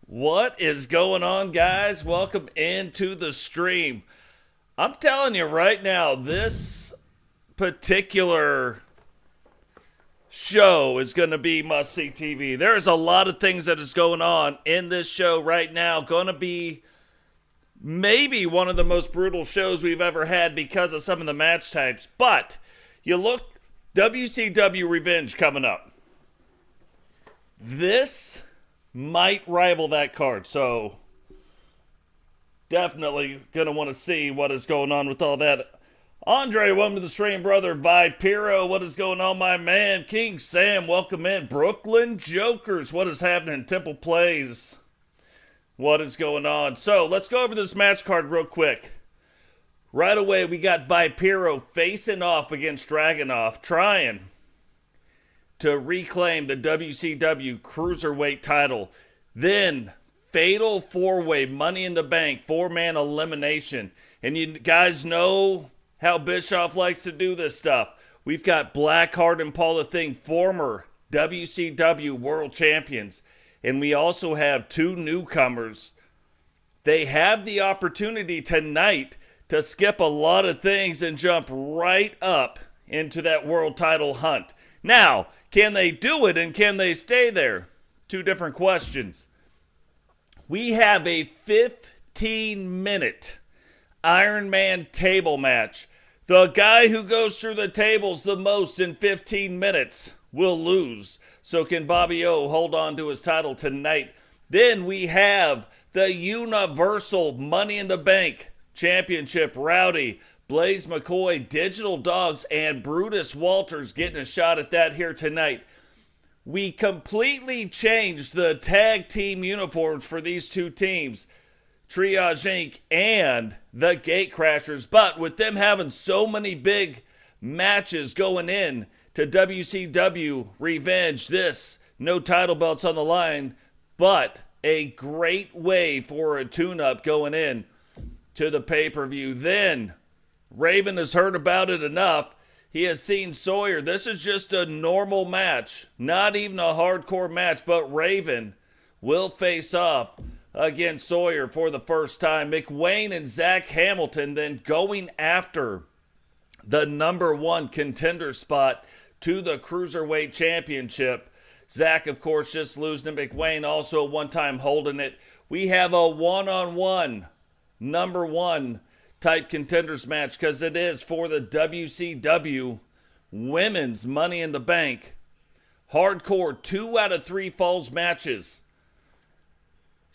What is going on, guys? Welcome into the stream. I'm telling you right now, this particular show is going to be must-see TV. There's a lot of things that is going on in this show right now. Going to be maybe one of the most brutal shows we've ever had because of some of the match types. But you look, WCW Revenge coming up. This might rival that card, so definitely gonna want to see what is going on with all that. Andre, welcome to the stream, brother. Vipero, what is going on, my man? King Sam, welcome in. Brooklyn Jokers, what is happening? Temple Plays, what is going on? So let's go over this match card real quick. Right away, we got Vipero facing off against Dragonuv, trying to reclaim the WCW Cruiserweight title. Then, fatal four-way Money in the Bank, four-man elimination. And you guys know how Bischoff likes to do this stuff. We've got Blaq, Hart, and Paul the Thing, former WCW World Champions. And we also have two newcomers. They have the opportunity tonight to skip a lot of things and jump right up into that world title hunt. Now, can they do it and can they stay there? Two different questions. We have a 15-minute Iron Man table match. The guy who goes through the tables the most in 15 minutes will lose. So can Bobby O hold on to his title tonight? Then we have the Universal Money in the Bank Championship. Rowdy, Blaise, McCoy, Digital Dogs, and Brutus Walters getting a shot at that here tonight. We completely changed the tag team uniforms for these two teams, Triage Inc. and the Gatecrashers. But with them having so many big matches going in to WCW Revenge, this, no title belts on the line, but a great way for a tune-up going in to the pay-per-view. Then Raven has heard about it enough. He has seen Sawyer. This is just a normal match, not even a hardcore match, but Raven will face off against Sawyer for the first time. McWayne and Zack Hamilton then going after the number one contender spot to the Cruiserweight Championship. Zack, of course, just losing to McWayne, also one time holding it. We have a one-on-one number one type contenders match because it is for the WCW Women's Money in the Bank. Hardcore 2 out of 3 falls matches.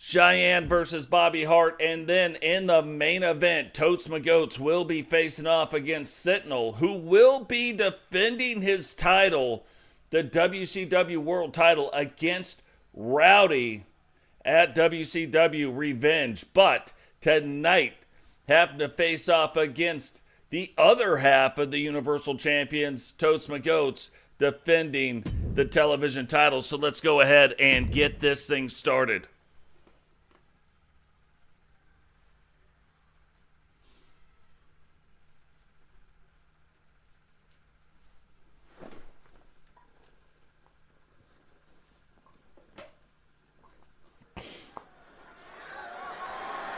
Shyanne versus Bobbi Hart. And then in the main event, Totes will be facing off against Sentinel, who will be defending his title, the WCW World title, against Rowdy at WCW Revenge. But tonight, having to face off against the other half of the Universal Champions, Totes defending the television title. So let's go ahead and get this thing started.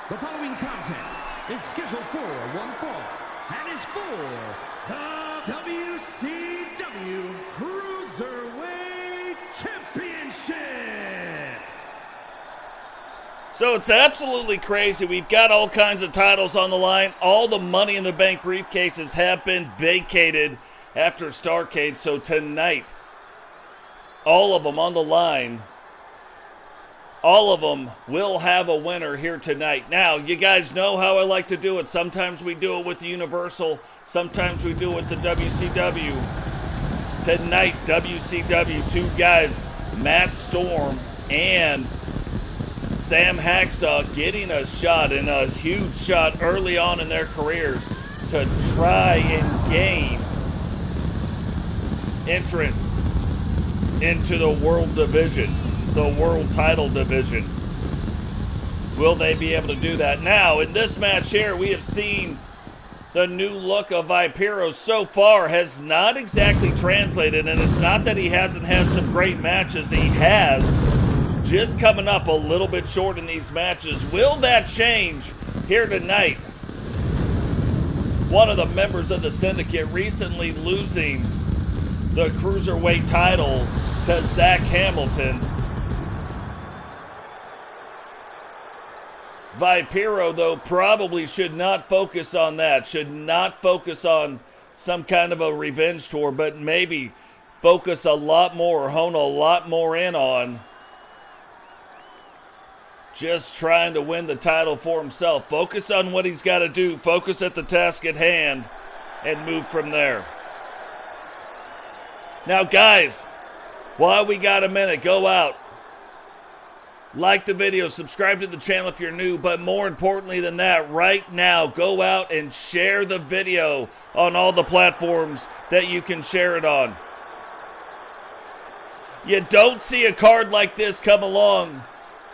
The following contest is scheduled for one fall and is for the WCW Cruiserweight Championship. So it's absolutely crazy. We've got all kinds of titles on the line. All the Money in the Bank briefcases have been vacated after Starrcade. So tonight, all of them on the line. All of them will have a winner here tonight. Now, you guys know how I like to do it. Sometimes we do it with the Universal. Sometimes we do it with the WCW. Tonight, WCW, two guys, Matt Storm and Sam Hacksaw, getting a shot, and a huge shot early on in their careers to try and gain entrance into the World Division, the World Title Division. Will they be able to do that? Now, in this match here, we have seen the new look of Vipero so far has not exactly translated, and it's not that he hasn't had some great matches. He has, just coming up a little bit short in these matches. Will that change here tonight? One of the members of the Syndicate recently losing the Cruiserweight title to Zack Hamilton. Vipero, though, probably should not focus on that. Should not focus on some kind of a revenge tour, but maybe focus a lot more, hone a lot more in on just trying to win the title for himself. Focus on what he's got to do. Focus at the task at hand and move from there. Now, guys, while we got a minute, go out. Like the video, subscribe to the channel if you're new, but more importantly than that, right now, go out and share the video on all the platforms that you can share it on. You don't see a card like this come along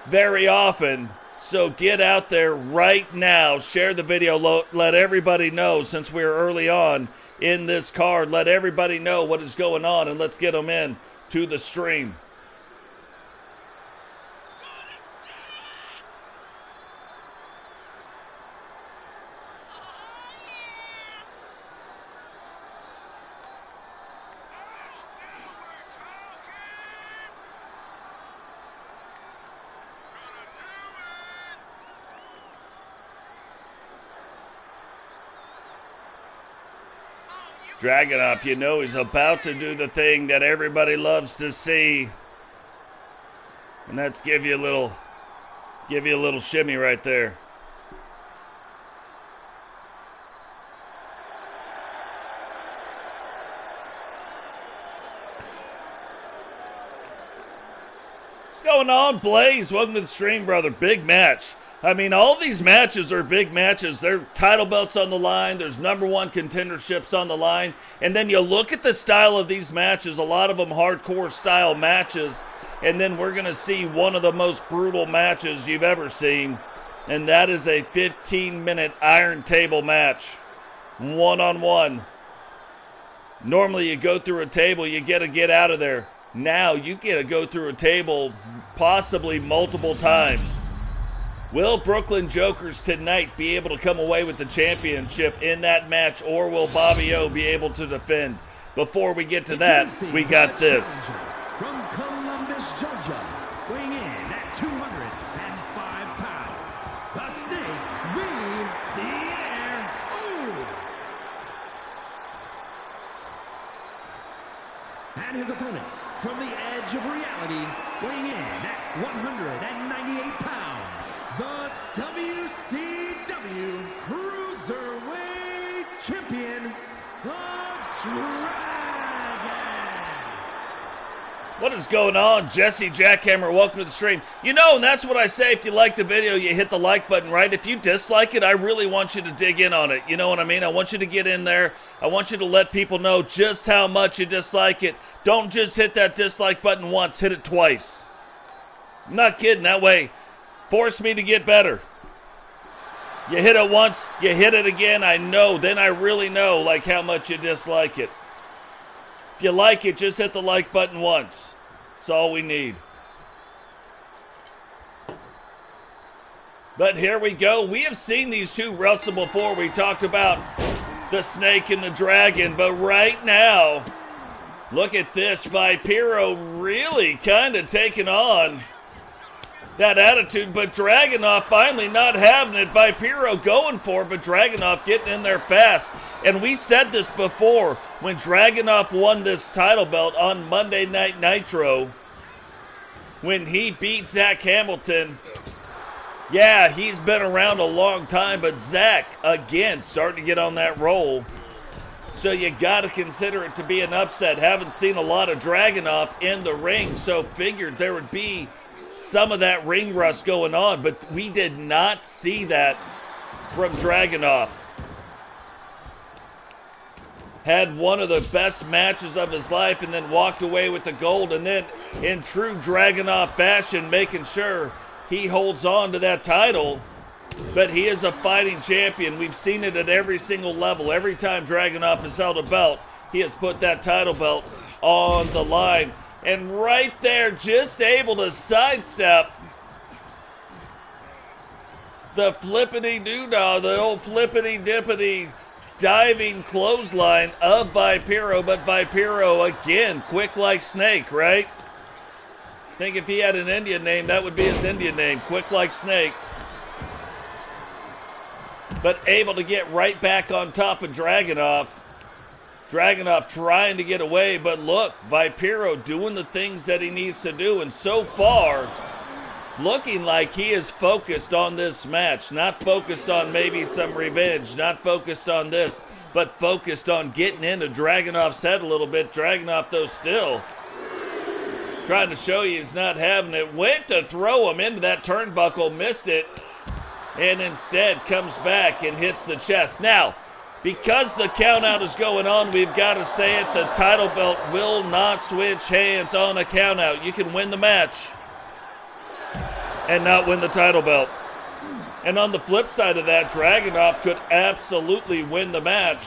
very often, so get out there right now, share the video, let everybody know, since we're early on in this card, let everybody know what is going on, and let's get them in to the stream. Dragonuv, you know he's about to do the thing that everybody loves to see. And that's give you a little shimmy right there. What's going on, Blaise? Welcome to the stream, brother. Big match. I mean, all these matches are big matches. There are title belts on the line. There's #1 contenderships on the line. And then you look at the style of these matches, a lot of them hardcore style matches. And then we're going to see one of the most brutal matches you've ever seen. And that is a 15-minute iron table match. One-on-one. Normally you go through a table, you get to get out of there. Now you get to go through a table possibly multiple times. Will Brooklyn Jokers tonight be able to come away with the championship in that match, or will Bobbi O be able to defend? Before we get to that, we got this. From Columbus, Georgia, weighing in at 205 pounds, the Snake, Vipero. And his opponent, from the edge of reality, weighing in at 198 pounds, the WCW Cruiserweight Champion, the Dragon. What is going on? Jesse Jackhammer, welcome to the stream. You know, and that's what I say, if you like the video, you hit the like button, right? If you dislike it, I really want you to dig in on it. You know what I mean? I want you to get in there. I want you to let people know just how much you dislike it. Don't just hit that dislike button once, hit it twice. I'm not kidding, that way force me to get better. You hit it once, you hit it again, I know, then I really know like how much you dislike it. If you like it, just hit the like button once. That's all we need. But here we go. We have seen these two wrestle before. We talked about the Snake and the Dragon, but right now, look at this. Vipero really kind of taking on that attitude, but Dragonuv finally not having it. Vipero going for it, but Dragonuv getting in there fast. And we said this before, when Dragonuv won this title belt on Monday Night Nitro, when he beat Zack Hamilton, yeah, he's been around a long time, but Zack, again, starting to get on that roll. So you got to consider it to be an upset. Haven't seen a lot of Dragonuv in the ring, so figured there would be some of that ring rust going on, but we did not see that from Dragonuv. Had one of the best matches of his life and then walked away with the gold, and then in true Dragonuv fashion, making sure he holds on to that title. But he is a fighting champion. We've seen it at every single level. Every time Dragonuv has held a belt, he has put that title belt on the line. And right there, just able to sidestep the flippity-doo-dah, the old flippity-dippity diving clothesline of Vipero. But Vipero, again, quick like snake, right? I think if he had an Indian name, that would be his Indian name, quick like snake. But able to get right back on top of Dragonuv. Dragonuv trying to get away, but look, Vipero doing the things that he needs to do, and so far, looking like he is focused on this match, not focused on maybe some revenge, not focused on this, but focused on getting into Dragonov's head a little bit. Dragonuv, though, still trying to show you he's not having it. Went to throw him into that turnbuckle, missed it, and instead comes back and hits the chest. Now, because the countout is going on, we've got to say it, the title belt will not switch hands on a countout. You can win the match and not win the title belt. And on the flip side of that, Dragonuv could absolutely win the match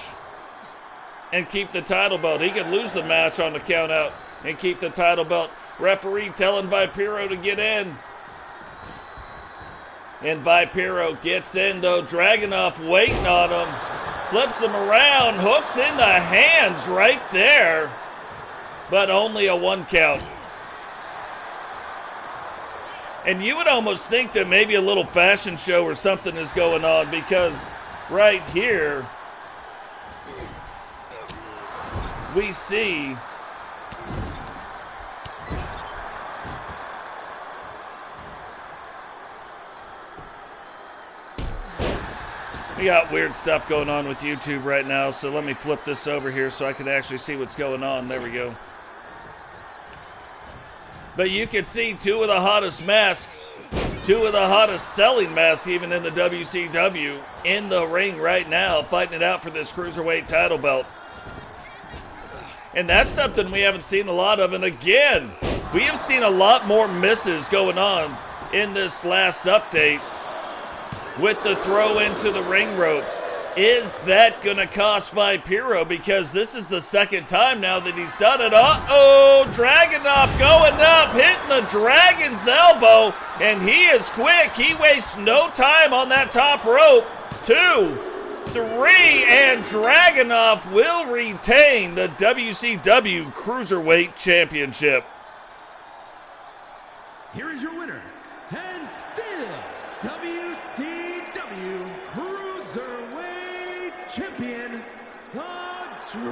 and keep the title belt. He could lose the match on the countout and keep the title belt. Referee telling Vipero to get in. And Vipero gets in, though. Dragonuv waiting on him. Flips him around. Hooks in the hands right there. But only a 1 count. And you would almost think that maybe a little fashion show or something is going on, because right here we see we got weird stuff going on with YouTube right now, so let me flip this over here so I can actually see what's going on. There we go. But you can see 2 of the hottest masks, 2 of the hottest selling masks even in the WCW in the ring right now, fighting it out for this Cruiserweight title belt. And that's something we haven't seen a lot of. And again, we have seen a lot more misses going on in this last update with the throw into the ring ropes. Is that going to cost Vipero? Because this is the second time now that he's done it. Uh-oh, Dragonuv going up, hitting the Dragon's elbow, and he is quick. He wastes no time on that top rope. 2, 3, and Dragonuv will retain the WCW Cruiserweight Championship. Here is your winner, and still WCW Cruiserweight Champion, the Dragon.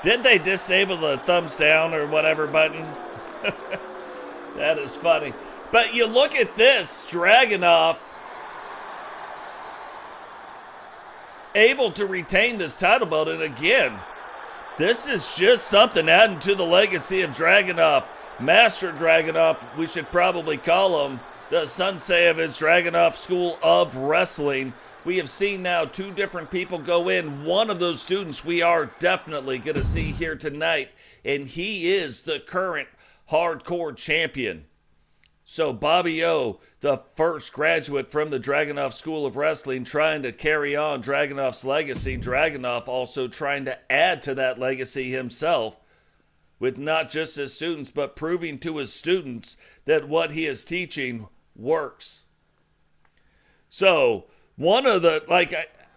Did they disable the thumbs down or whatever button? That is funny. But you look at this, Dragonuv able to retain this title belt, and again, this is just something adding to the legacy of Dragonuv. Master Dragonuv, we should probably call him, the sensei of his Dragonuv School of Wrestling. We have seen now 2 different people go in. One of those students we are definitely going to see here tonight, and he is the current hardcore champion. So Bobbi O, the first graduate from the Dragonuv School of Wrestling, trying to carry on Dragunuv's legacy. Dragonuv also trying to add to that legacy himself with not just his students, but proving to his students that what he is teaching works. So one of the,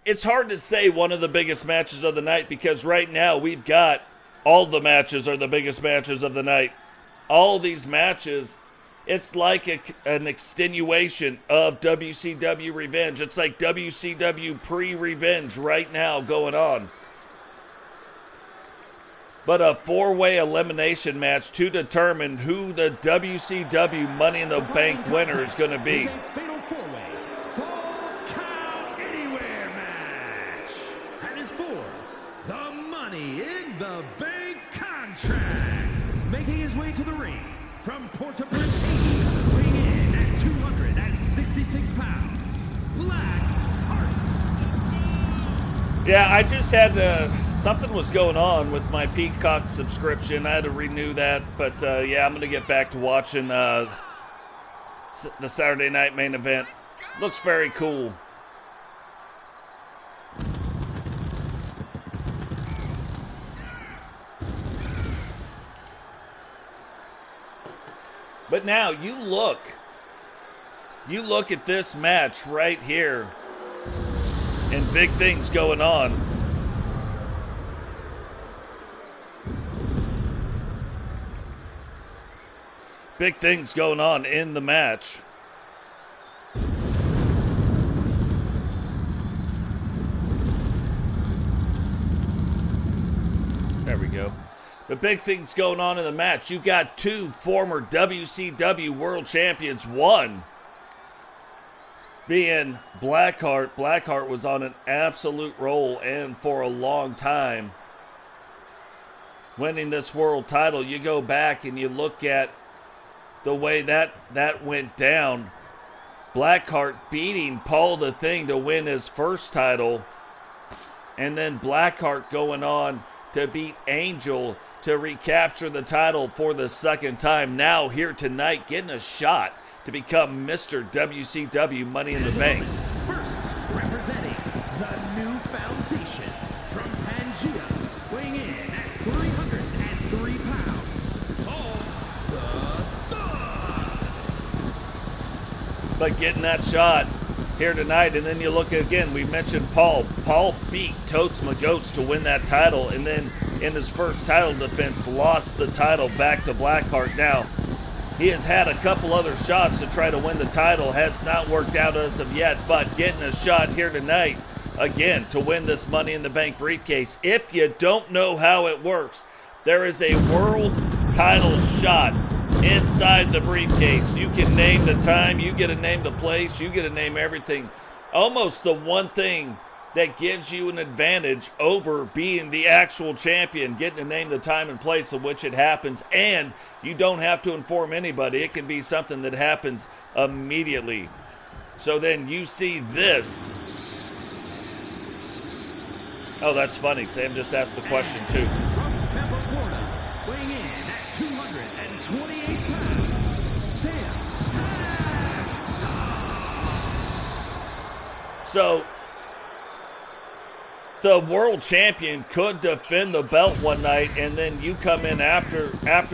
it's hard to say one of the biggest matches of the night, because right now we've got all the matches are the biggest matches of the night. All these matches, it's like an extenuation of WCW Revenge. It's like WCW pre-Revenge right now going on. But a 4-way elimination match to determine who the WCW Money in the Bank winner is going to be. Fatal 4-way Falls Count Anywhere match. That is for the Money in the Bank contract. Making his way to the ring from Port-au-Prince, weighing in at 266 pounds, Blaq Hart. Yeah, I just had to, something was going on with my Peacock subscription. I had to renew that, but yeah, I'm going to get back to watching the Saturday night main event. Looks very cool. But now you look at this match right here, and big things going on. Big things going on in the match. There we go. The big things going on in the match. You got two former WCW World Champions. One being Blackheart. Blackheart was on an absolute roll and for a long time winning this world title. You go back and you look at the way that went down. Blackheart beating Paul the Thing to win his first title, and then Blackheart going on to beat Angel to recapture the title for the second time. Now here tonight getting a shot to become Mr. WCW Money in the Bank. First, representing the new foundation from Pangea, weighing in at 303 pounds, Paul the Thug. But getting that shot here tonight, and then you look at, again, we mentioned Paul. Paul beat Totes McGoats to win that title, and then in his first title defense lost the title back to Blackheart. Now, he has had a couple other shots to try to win the title, has not worked out as of yet, but getting a shot here tonight, again, to win this Money in the Bank briefcase. If you don't know how it works, there is a world title shot inside the briefcase. You can name the time, you get to name the place, you get to name everything. Almost the one thing that gives you an advantage over being the actual champion, getting to name the time and place in which it happens, and you don't have to inform anybody. It can be something that happens immediately. So then you see this. Oh, that's funny. Sam just asked the question too. From Tampa, Florida, weighing in at 228 pounds, Sam Hacksaw. So the world champion could defend the belt one night, and then you come in after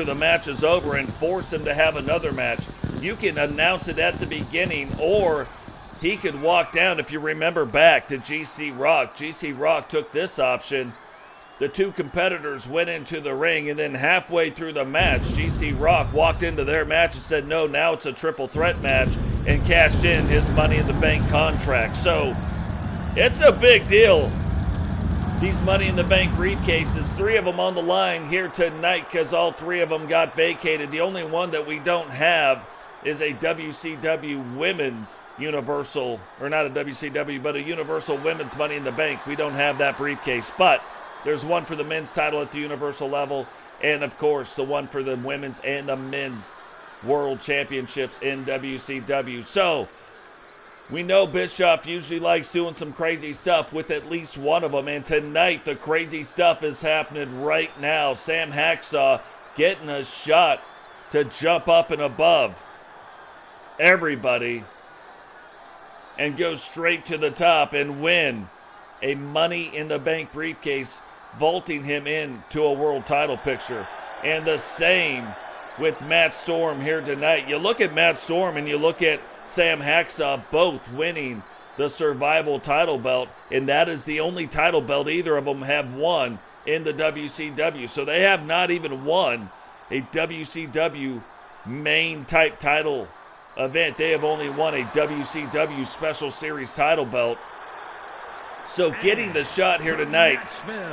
the match is over and force him to have another match. You can announce it at the beginning, or he could walk down. If you remember back to GC Rock, GC Rock took this option. The two competitors went into the ring, and then halfway through the match, GC Rock walked into their match and said, no, now it's a triple threat match, and cashed in his Money in the Bank contract. So it's a big deal. These Money in the Bank briefcases, 3 of them on the line here tonight because all 3 of them got vacated. The only one that we don't have is a WCW Women's Universal, or not a WCW, but a Universal Women's Money in the Bank. We don't have that briefcase, but there's one for the men's title at the Universal level, and of course the one for the women's and the men's world championships in WCW. So we know Bischoff usually likes doing some crazy stuff with at least one of them, and tonight the crazy stuff is happening right now. Sam Hacksaw getting a shot to jump up and above everybody and go straight to the top and win a Money in the Bank briefcase, vaulting him into a world title picture. And the same with Matt Storm here tonight. You look at Matt Storm and you look at Sam Hacksaw, both winning the Survival title belt, and that is the only title belt either of them have won in the WCW. So they have not even won a WCW main type title event. They have only won a WCW Special Series title belt. So getting the shot here tonight,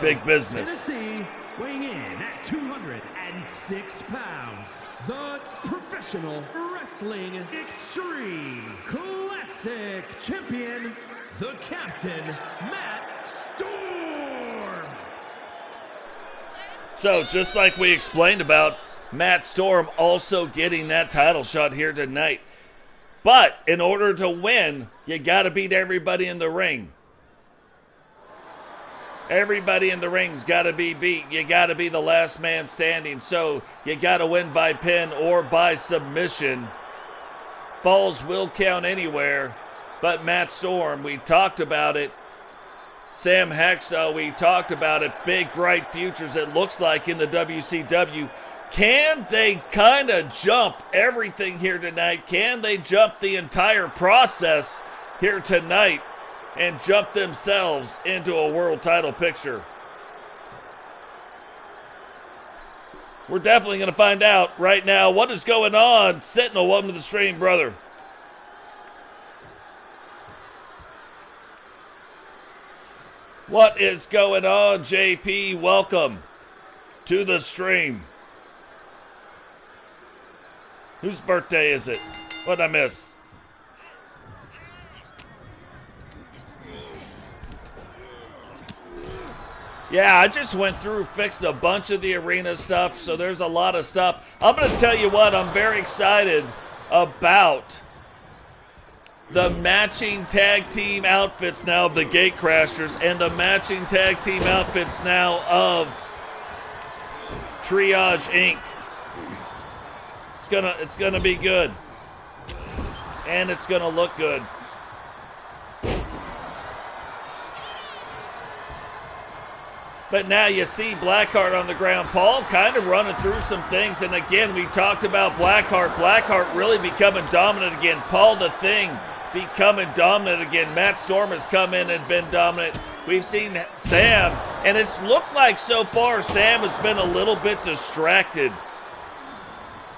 big business. Tennessee, weighing in at 206 pounds, the Professional Wrestling Extreme Classic Champion, the Captain, Matt Storm. So just like we explained about Matt Storm also getting that title shot here tonight. But in order to win, you got to beat everybody in the ring. Everybody in the ring's got to be beat. You got to be the last man standing. So you got to win by pin or by submission. Falls will count anywhere. But Matt Storm, we talked about it. Sam Hacksaw, we talked about it. Big, bright futures, it looks like, in the WCW. Can they kind of jump everything here tonight? Can they jump the entire process here tonight and jump themselves into a world title picture? We're definitely going to find out right now what is going on. Sentinel, welcome to the stream, brother. What is going on, JP? Welcome to the stream. Whose birthday is it? What did I miss? Yeah, I just went through, fixed a bunch of the arena stuff, so there's a lot of stuff. I'm going to tell you what, I'm very excited about the matching tag team outfits now of the Gate Crashers and the matching tag team outfits now of Triage Inc. It's gonna be good. And it's gonna look good. But now you see Blackheart on the ground. Paul kind of running through some things. And again, we talked about Blackheart. Blackheart really becoming dominant again. Paul the Thing becoming dominant again. Matt Storm has come in and been dominant. We've seen Sam. And it's looked like so far Sam has been a little bit distracted.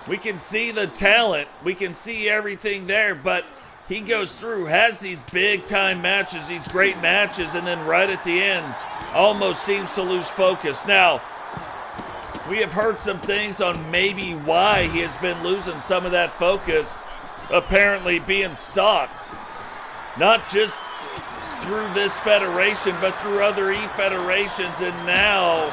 We can see the talent. We can see everything there. But he goes through, has these big time matches, these great matches. And then right at the end, almost seems to lose focus. Now, we have heard some things on maybe why he has been losing some of that focus, apparently being stalked, not just through this federation, but through other E-federations. And now,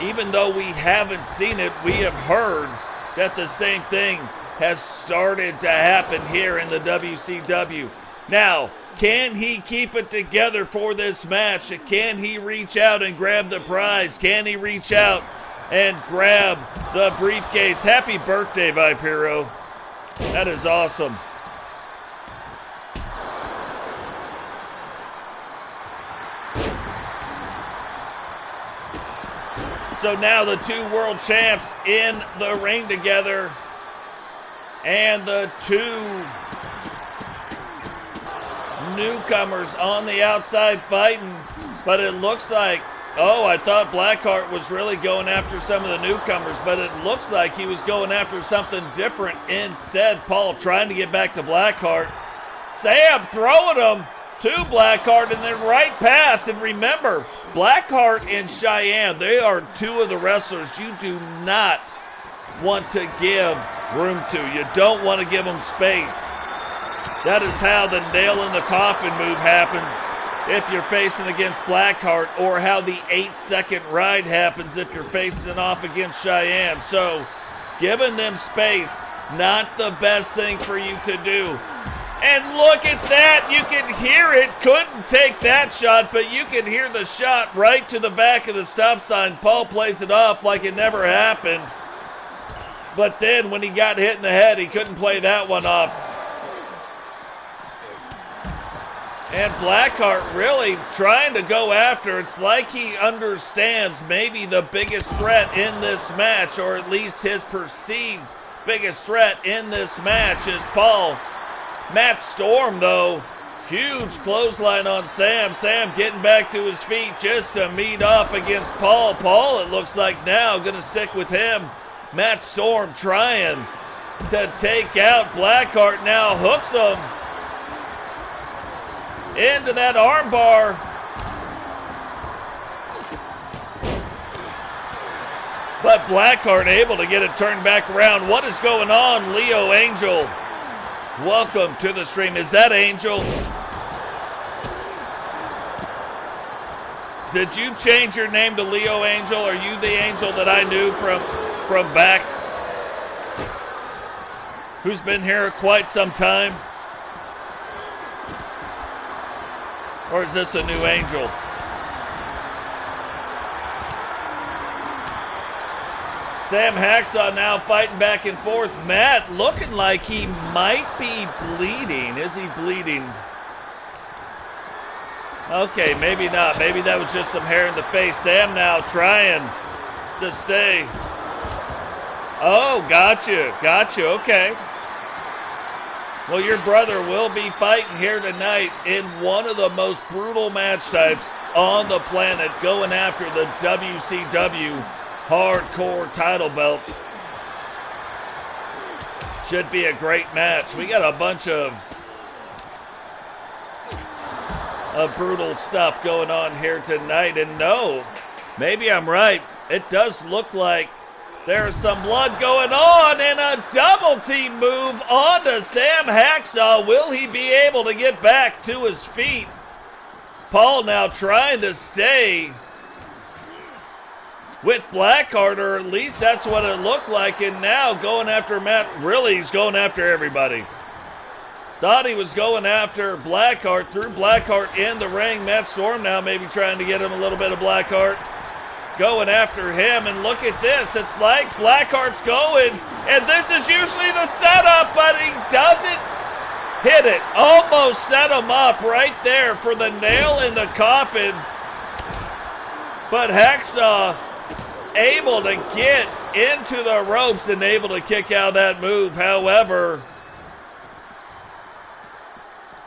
even though we haven't seen it, we have heard that the same thing has started to happen here in the WCW. Now, can he keep it together for this match? Can he reach out and grab the prize? Can he reach out and grab the briefcase? Happy birthday, Vipero. That is awesome. So now the two world champs in the ring together. And the two newcomers on the outside fighting, but it looks like, I thought Blackheart was really going after some of the newcomers, but it looks like he was going after something different instead. Paul trying to get back to Blackheart. Sam throwing him to Blackheart and then right past. And remember, Blackheart and Shyanne, they are two of the wrestlers you do not want to give room to. You don't want to give them space. That is how the nail in the coffin move happens if you're facing against Blackheart, or how the 8-second ride happens if you're facing off against Shyanne. So, giving them space, not the best thing for you to do. And look at that, you can hear it. Couldn't take that shot, but you can hear the shot right to the back of the stop sign. Paul plays it off like it never happened. But then when he got hit in the head, he couldn't play that one off. And Blackheart really trying to go after. It's like he understands maybe the biggest threat in this match, or at least his perceived biggest threat in this match is Paul. Matt Storm, though, huge clothesline on Sam. Sam getting back to his feet just to meet off against Paul. Paul, it looks like now, going to stick with him. Matt Storm trying to take out Blackheart, now hooks him into that armbar. But Blackheart able to get it turned back around. What is going on, Leo Angel? Welcome to the stream. Is that Angel? Did you change your name to Leo Angel? Are you the Angel that I knew from back? Who's been here quite some time? Or is this a new Angel? Sam Hacksaw now fighting back and forth. Matt looking like he might be bleeding. Is he bleeding? Okay, maybe not. Maybe that was just some hair in the face. Sam now trying to stay Oh, gotcha, okay. Well, your brother will be fighting here tonight in one of the most brutal match types on the planet, going after the WCW Hardcore title belt. Should be a great match. We got a bunch of brutal stuff going on here tonight. And no, maybe I'm right. It does look like there's some blood going on, and a double team move onto Sam Hacksaw. Will he be able to get back to his feet? Paul now trying to stay with Blackheart, or at least that's what it looked like, and now going after Matt. Really, he's going after everybody. Thought he was going after Blackheart, threw Blackheart in the ring. Matt Storm now maybe trying to get him a little bit of Blackheart. Going after him, and look at this. It's like Blackheart's going, and this is usually the setup, but he doesn't hit it. Almost set him up right there for the nail in the coffin. But Hacksaw able to get into the ropes and able to kick out that move. However,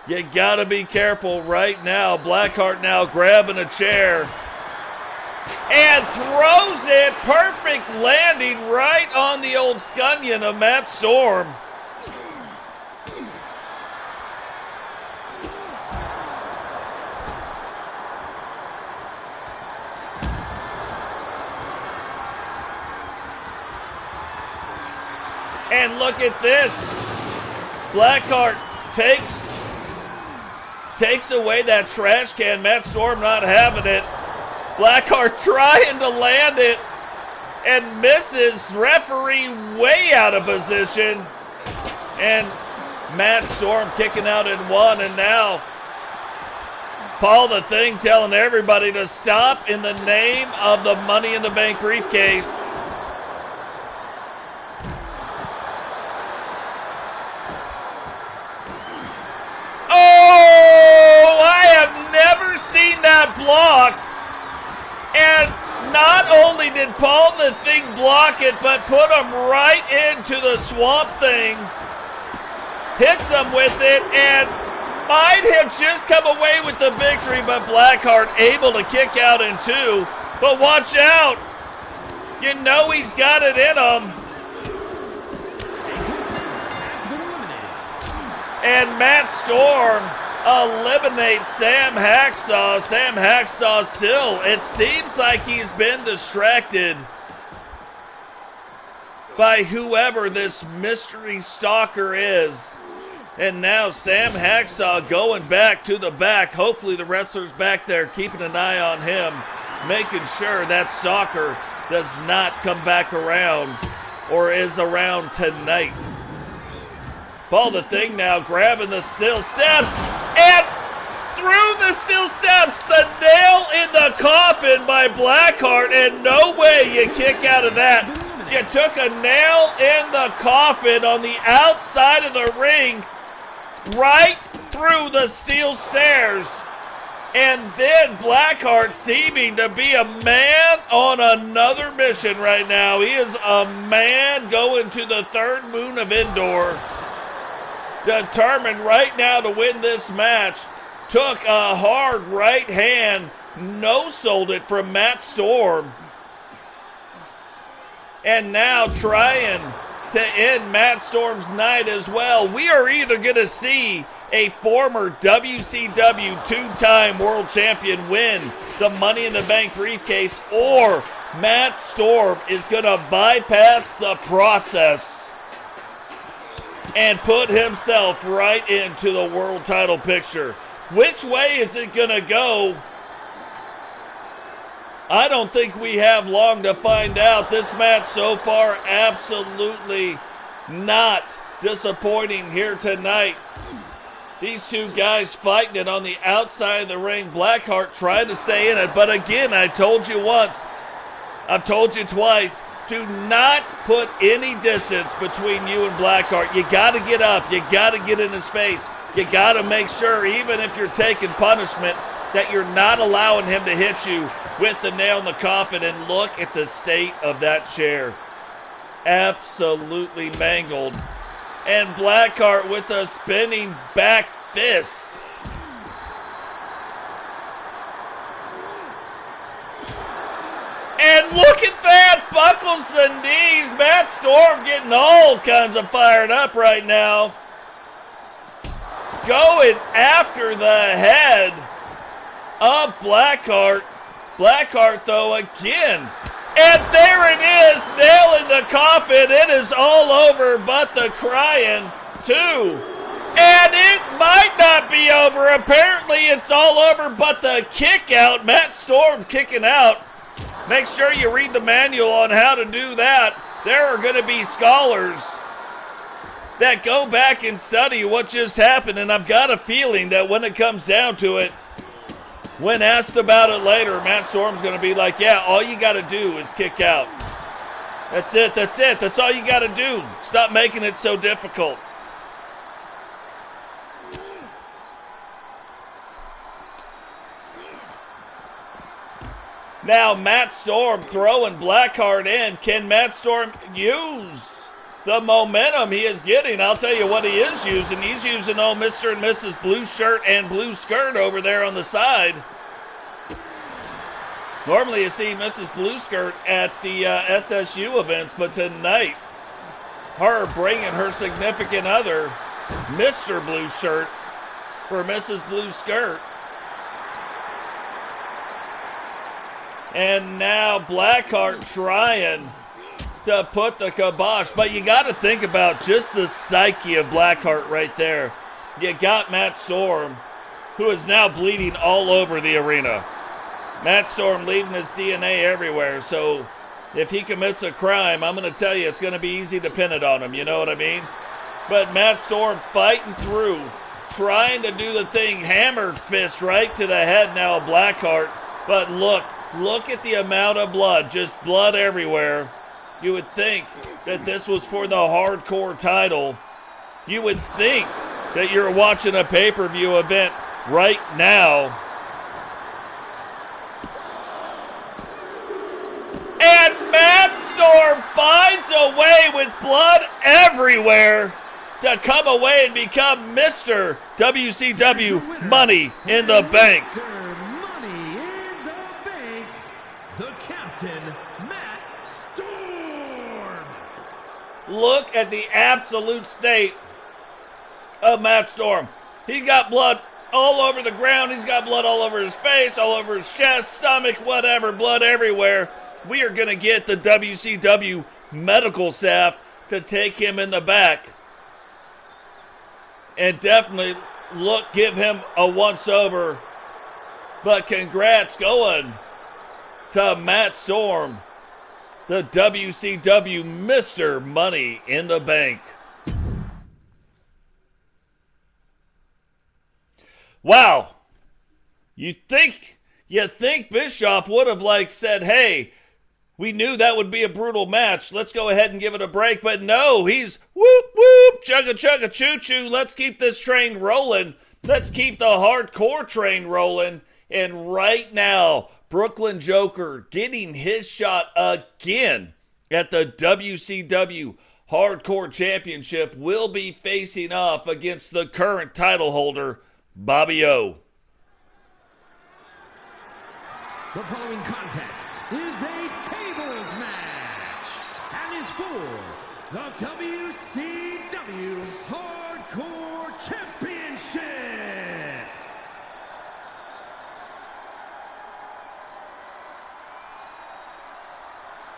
you gotta be careful right now. Blackheart now grabbing a chair and throws it. Perfect landing right on the old scunion of Matt Storm. And look at this. Blackheart takes away that trash can. Matt Storm not having it. Blackheart trying to land it and misses. Referee way out of position. And Matt Storm kicking out in one. And now Paul the Thing telling everybody to stop in the name of the Money in the Bank briefcase. Oh, I have never seen that blocked. And not only did Paul the Thing block it, but put him right into the Swamp Thing. Hits him with it and might have just come away with the victory, but Blackheart able to kick out in two. But watch out. You know he's got it in him. And Matt Storm eliminates Sam Hacksaw. Sam Hacksaw still, it seems like he's been distracted by whoever this mystery stalker is. And now Sam Hacksaw going back to the back. Hopefully the wrestler's back there keeping an eye on him, making sure that stalker does not come back around or is around tonight. Paul the Thing now grabbing the steel steps, and through the steel steps, the nail in the coffin by Blackheart, and no way you kick out of that. You took a nail in the coffin on the outside of the ring, right through the steel stairs. And then Blackheart seeming to be a man on another mission right now. He is a man going to the third moon of Endor. Determined right now to win this match. Took a hard right hand, no-sold it from Matt Storm. And now trying to end Matt Storm's night as well. We are either going to see a former WCW two-time world champion win the Money in the Bank briefcase, or Matt Storm is going to bypass the process and put himself right into the world title picture. Which way is it going to go? I don't think we have long to find out. This match so far absolutely not disappointing here tonight. These two guys fighting it on the outside of the ring. Blackheart trying to stay in it, but again, I told you once, I've told you twice, do not put any distance between you and Blackheart. You got to get up. You got to get in his face. You got to make sure, even if you're taking punishment, that you're not allowing him to hit you with the nail in the coffin. And look at the state of that chair. absolutely mangled. And Blackheart with a spinning back fist. And look at that, buckles the knees. Matt Storm getting all kinds of fired up right now. Going after the head of Blackheart. Blackheart, though, again. And there it is, nail in the coffin. It is all over but the crying, too. And it might not be over. Apparently, it's all over but the kick out. Matt Storm kicking out. Make sure you read the manual on how to do that. There are going to be scholars that go back and study what just happened, and I've got a feeling that when it comes down to it, when asked about it later, Matt Storm's going to be like, yeah, all you got to do is kick out. That's it. That's all you got to do. Stop making it so difficult. Now, Matt Storm throwing Blackheart in. Can Matt Storm use the momentum he is getting? I'll tell you what he is using. He's using old Mr. and Mrs. Blue Shirt and Blue Skirt over there on the side. Normally you see Mrs. Blue Skirt at the SSU events, but tonight, her bringing her significant other, Mr. Blue Shirt, for Mrs. Blue Skirt. And now Blackheart trying to put the kibosh. But you got to think about just the psyche of Blackheart right there. You got Matt Storm, who is now bleeding all over the arena. Matt Storm leaving his DNA everywhere. So if he commits a crime, I'm going to tell you, it's going to be easy to pin it on him. You know what I mean? But Matt Storm fighting through, trying to do the thing, hammer fist right to the head now of Blackheart. But look at the amount of blood, just blood everywhere. You would think that this was for the hardcore title. You would think that you're watching a pay-per-view event right now. And Matt Storm finds a way with blood everywhere to come away and become Mr. WCW Money in the Bank. Look at the absolute state of Matt Storm. He got blood all over the ground. He's got blood all over his face, all over his chest, stomach, whatever, blood everywhere. We are going to get the WCW medical staff to take him in the back and definitely give him a once-over. But congrats going to Matt Storm, the WCW Mr. Money in the Bank. Wow. You think Bischoff would have said, hey, we knew that would be a brutal match. Let's go ahead and give it a break. But no, he's whoop, whoop, chugga, chugga, choo, choo. Let's keep this train rolling. Let's keep the hardcore train rolling. And right now, Brooklyn Joker getting his shot again at the WCW Hardcore Championship, will be facing off against the current title holder, Bobbi O. The following contest is a tables match and is for the WCW Hardcore Championship.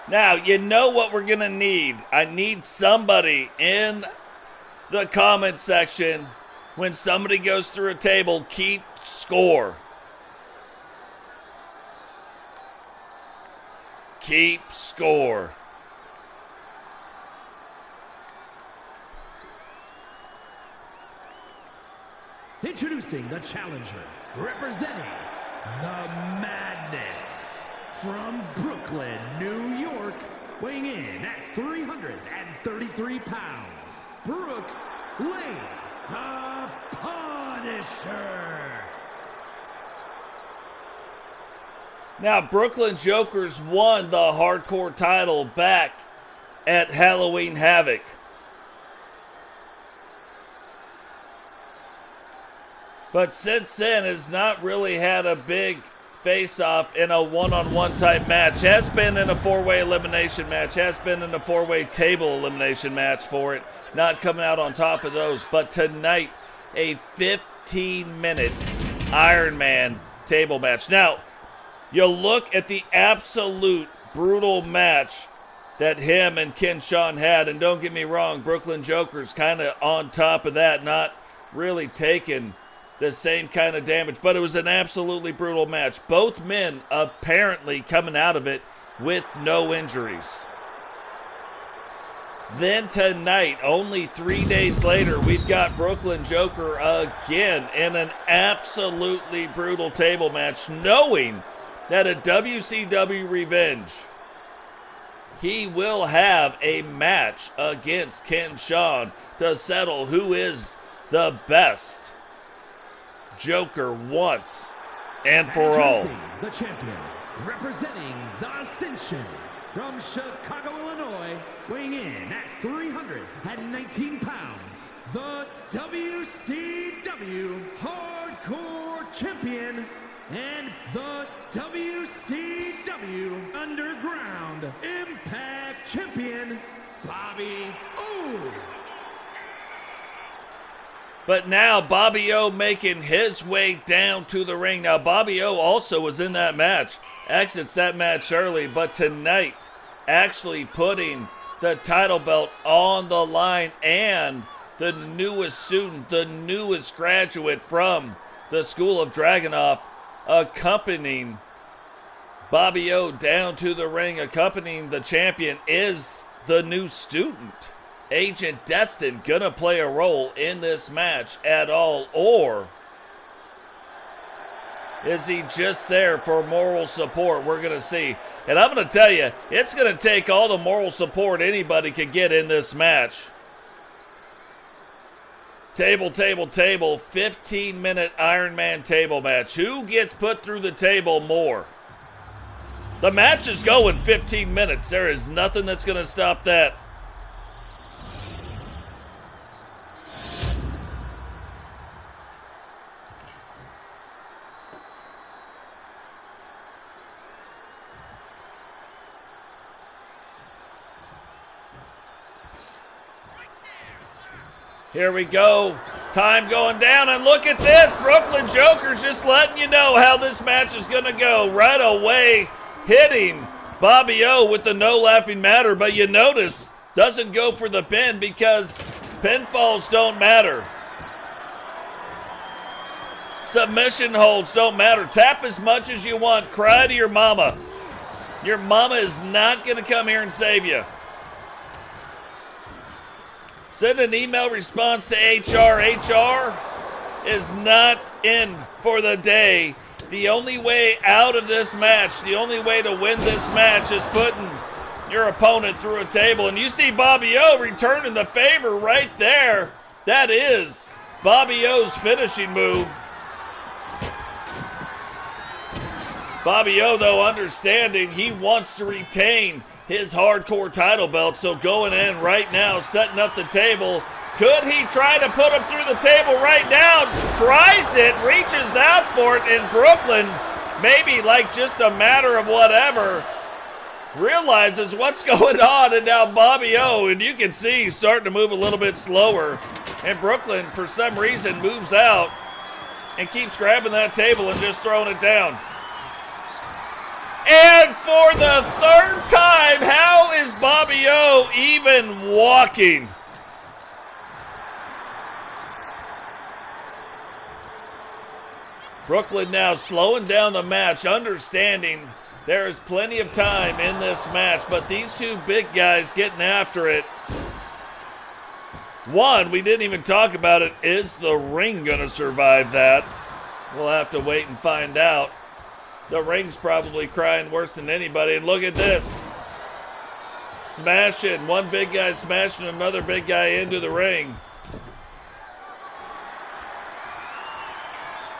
Now, you know what we're going to need. I need somebody in the comment section, when somebody goes through a table, keep score. Keep score. Introducing the challenger, representing the Madness, from Brooklyn, New York, weighing in at 333 pounds, Brooks Lane, the Punisher. Now, Brooklyn Jokers won the hardcore title back at Halloween Havoc. But since then, has not really had a big face-off in a one-on-one type match. Has been in a four-way elimination match. Has been in a four-way table elimination match for it. Not coming out on top of those. But tonight, a 15-minute Iron Man table match. Now, you look at the absolute brutal match that him and Kenshawn had, and don't get me wrong, Brooklyn Joker's kind of on top of that, not really taking the same kind of damage, but it was an absolutely brutal match. Both men apparently coming out of it with no injuries. Then tonight, only 3 days later, we've got Brooklyn Joker again in an absolutely brutal table match, knowing that at WCW Revenge, he will have a match against Kenshawn to settle who is the best Joker once and for all. The champion, representing the Ascension from Chicago, Illinois, weighing in at 319 pounds, the WCW Hardcore Champion and the WCW Underground Impact Champion, Bobbi O. But now Bobbi O making his way down to the ring. Now Bobbi O also was in that match, exits that match early, but tonight actually putting the title belt on the line, and the newest student, the newest graduate from the School of Dragonuv, accompanying Bobbi O down to the ring, accompanying the champion, is the new student. Agent Destin gonna play a role in this match at all, or is he just there for moral support? We're gonna see. And I'm gonna tell you, it's gonna take all the moral support anybody could get in this match. Table, 15-minute Iron Man table match. Who gets put through the table more? The match is going 15 minutes. There is nothing that's gonna stop that. Here we go. Time going down, and look at this. Brooklyn Joker's just letting you know how this match is going to go. Right away, hitting Bobbi O with the no laughing matter, but you notice doesn't go for the pin because pinfalls don't matter. Submission holds don't matter. Tap as much as you want. Cry to your mama. Your mama is not going to come here and save you. Send an email response to HR. HR is not in for the day. The only way out of this match, the only way to win this match is putting your opponent through a table. And you see Bobbi O returning the favor right there. That is Bobbi O's finishing move. Bobbi O, though, understanding he wants to retain his hardcore title belt, so going in right now, setting up the table. Could he try to put him through the table right now? Tries it, reaches out for it in Brooklyn. Maybe like just a matter of whatever. Realizes what's going on, and now Bobbi O, and you can see he's starting to move a little bit slower. And Brooklyn, for some reason, moves out and keeps grabbing that table and just throwing it down. And for the third time, how is Bobbi O even walking? Brooklyn now slowing down the match, understanding there is plenty of time in this match, but these two big guys getting after it. One, we didn't even talk about it, is the ring going to survive that? We'll have to wait and find out. The ring's probably crying worse than anybody. And look at this. Smashing. One big guy smashing another big guy into the ring.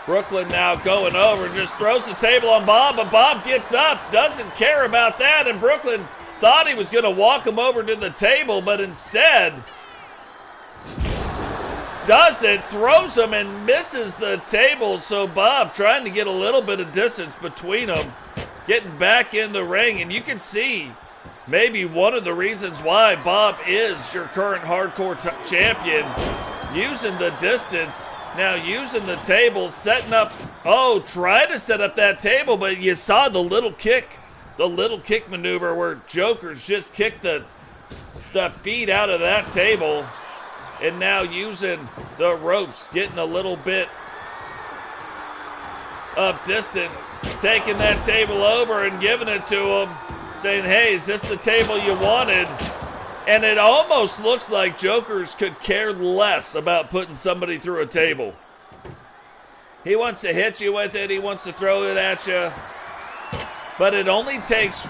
Brooklyn now going over. Just throws the table on Bob. But Bob gets up. Doesn't care about that. And Brooklyn thought he was going to walk him over to the table, but instead doesn't, throws him and misses the table. So Bob trying to get a little bit of distance between them, getting back in the ring, and you can see maybe one of the reasons why Bob is your current hardcore champion, using the distance, now using the table, setting up, try to set up that table, but you saw the little kick maneuver where Joker's just kicked the feet out of that table, and now using the ropes, getting a little bit of distance, taking that table over and giving it to him, saying, hey, is this the table you wanted? And it almost looks like Joker's could care less about putting somebody through a table. He wants to hit you with it. He wants to throw it at you. But it only takes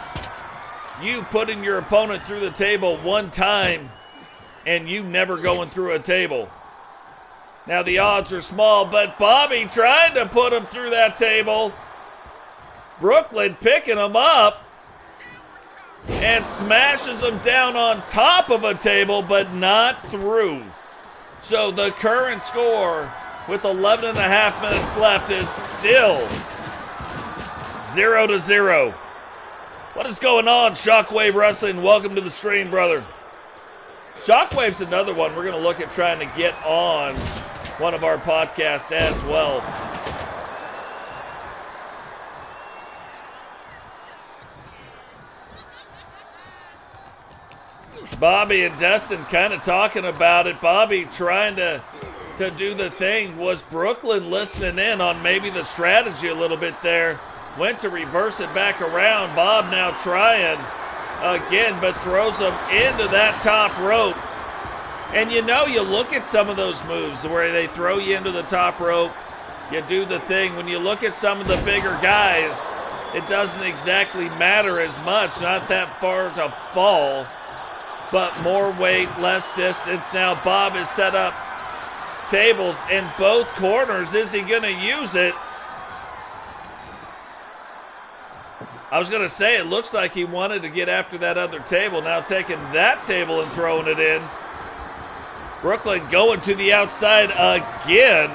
you putting your opponent through the table one time and you never going through a table. Now the odds are small, but Bobbi trying to put him through that table. Brooklyn picking him up and smashes him down on top of a table, but not through. So the current score with 11 and a half minutes left is still 0-0. What is going on, Shockwave Wrestling? Welcome to the stream, brother. Shockwave's another one we're going to look at trying to get on one of our podcasts as well. Bobbi and Destin kind of talking about it. Bobbi trying to do the thing. Was Brooklyn listening in on maybe the strategy a little bit there? Went to reverse it back around. Bob now trying again, but throws him into that top rope. And you know, you look at some of those moves where they throw you into the top rope, you do the thing. When you look at some of the bigger guys, it doesn't exactly matter as much, not that far to fall, but more weight, less distance. Now Bob has set up tables in both corners. Is he going to use it? I was going to say, it looks like he wanted to get after that other table. Now taking that table and throwing it in. Brooklyn going to the outside again.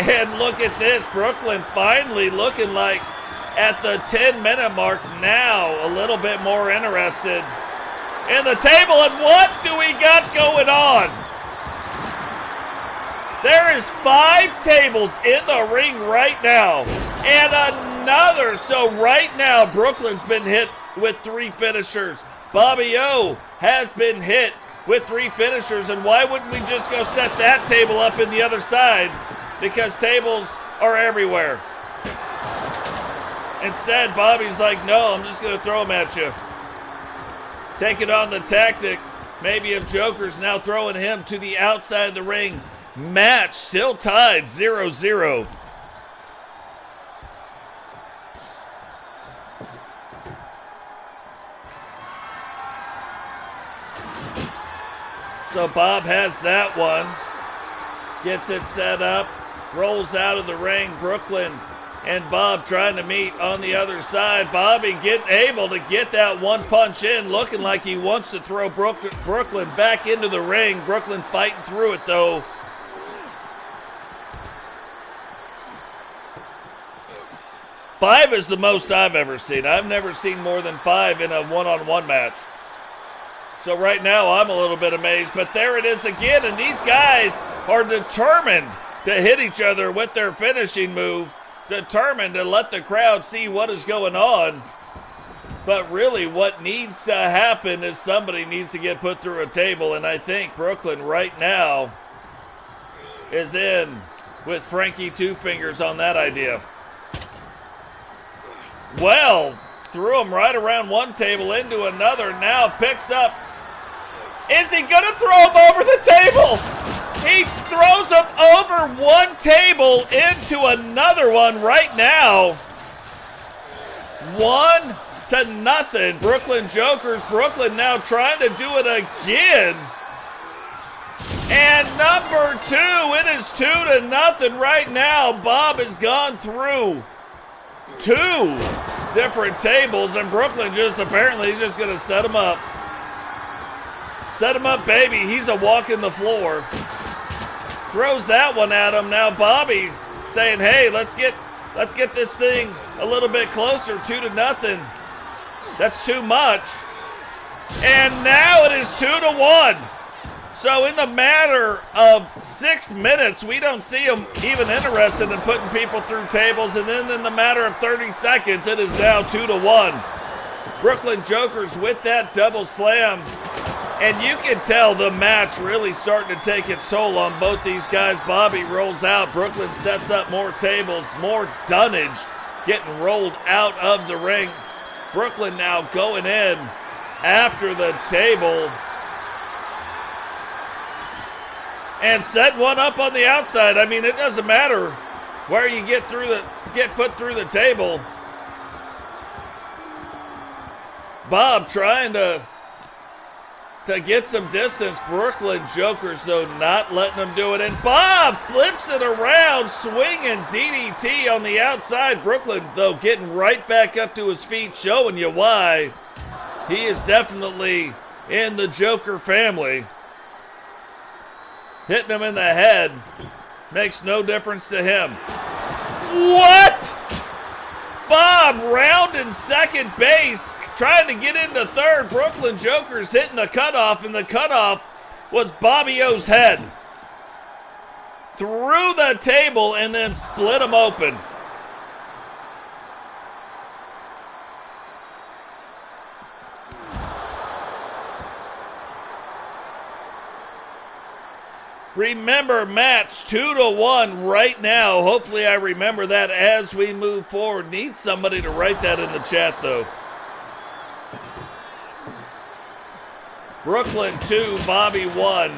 And look at this. Brooklyn finally looking like at the 10-minute mark now, a little bit more interested in the table. And what do we got going on? There is 5 tables in the ring right now. And another. So right now, Brooklyn's been hit with 3 finishers. Bobby O has been hit with 3 finishers. And why wouldn't we just go set that table up in the other side? Because tables are everywhere. Instead, Bobby's like, no, I'm just going to throw them at you. Taking on the tactic, maybe of Joker's, now throwing him to the outside of the ring. Match still tied 0-0. So Bob has that one. Gets it set up. Rolls out of the ring. Brooklyn and Bob trying to meet on the other side. Bobby able to get that one punch in, looking like he wants to throw Brooklyn back into the ring. Brooklyn fighting through it, though. Five is the most I've ever seen. I've never seen more than 5 in a one-on-one match. So right now, I'm a little bit amazed. But there it is again, and these guys are determined to hit each other with their finishing move. Determined to let the crowd see what is going on. But really, what needs to happen is somebody needs to get put through a table. And I think Brooklyn right now is in with Frankie Two Fingers on that idea. Well, threw him right around one table into another. Now picks up. Is he going to throw him over the table? He throws him over one table into another one right now. 1-0. Brooklyn Jokers. Brooklyn now trying to do it again. And number 2, it is 2-0 right now. Bob has gone through two different tables, and Brooklyn just apparently just going to set him up. Set him up, baby. He's a walk in the floor. Throws that one at him. Now Bobbi saying, hey, let's get this thing a little bit closer, 2-0. That's too much. And now it is 2-1. So in the matter of 6 minutes, we don't see him even interested in putting people through tables. And then in the matter of 30 seconds, it is now 2-1. Brooklyn Jokers with that double slam. And you can tell the match really starting to take its toll on both these guys. Bobbi rolls out. Brooklyn sets up more tables, more dunnage getting rolled out of the ring. Brooklyn now going in after the table. And set one up on the outside. I mean, it doesn't matter where you get put through the table. Bob trying to get some distance. Brooklyn Jokers, though, not letting them do it. And Bob flips it around, swinging DDT on the outside. Brooklyn, though, getting right back up to his feet, showing you why he is definitely in the Joker family. Hitting him in the head makes no difference to him. What? Bob rounding second base, trying to get into third. Brooklyn Jokers hitting the cutoff, and the cutoff was Bobby O's head. Through the table and then split him open. Remember, match 2-1 right now. Hopefully I remember that as we move forward. Need somebody to write that in the chat, though. Brooklyn 2, Bobby 1.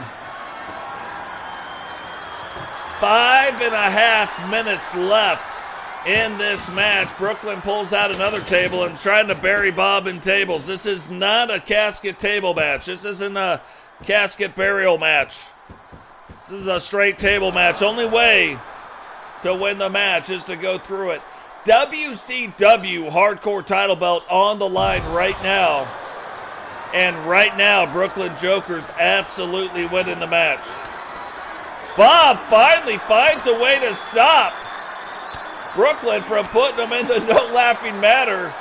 5.5 minutes left in this match. Brooklyn pulls out another table and trying to bury Bob in tables. This is not a casket table match. This isn't a casket burial match. This is a straight table match. Only way to win the match is to go through it. WCW Hardcore title belt on the line right now. And right now, Brooklyn Jokers absolutely winning the match. Bob finally finds a way to stop Brooklyn from putting him in the no laughing matter.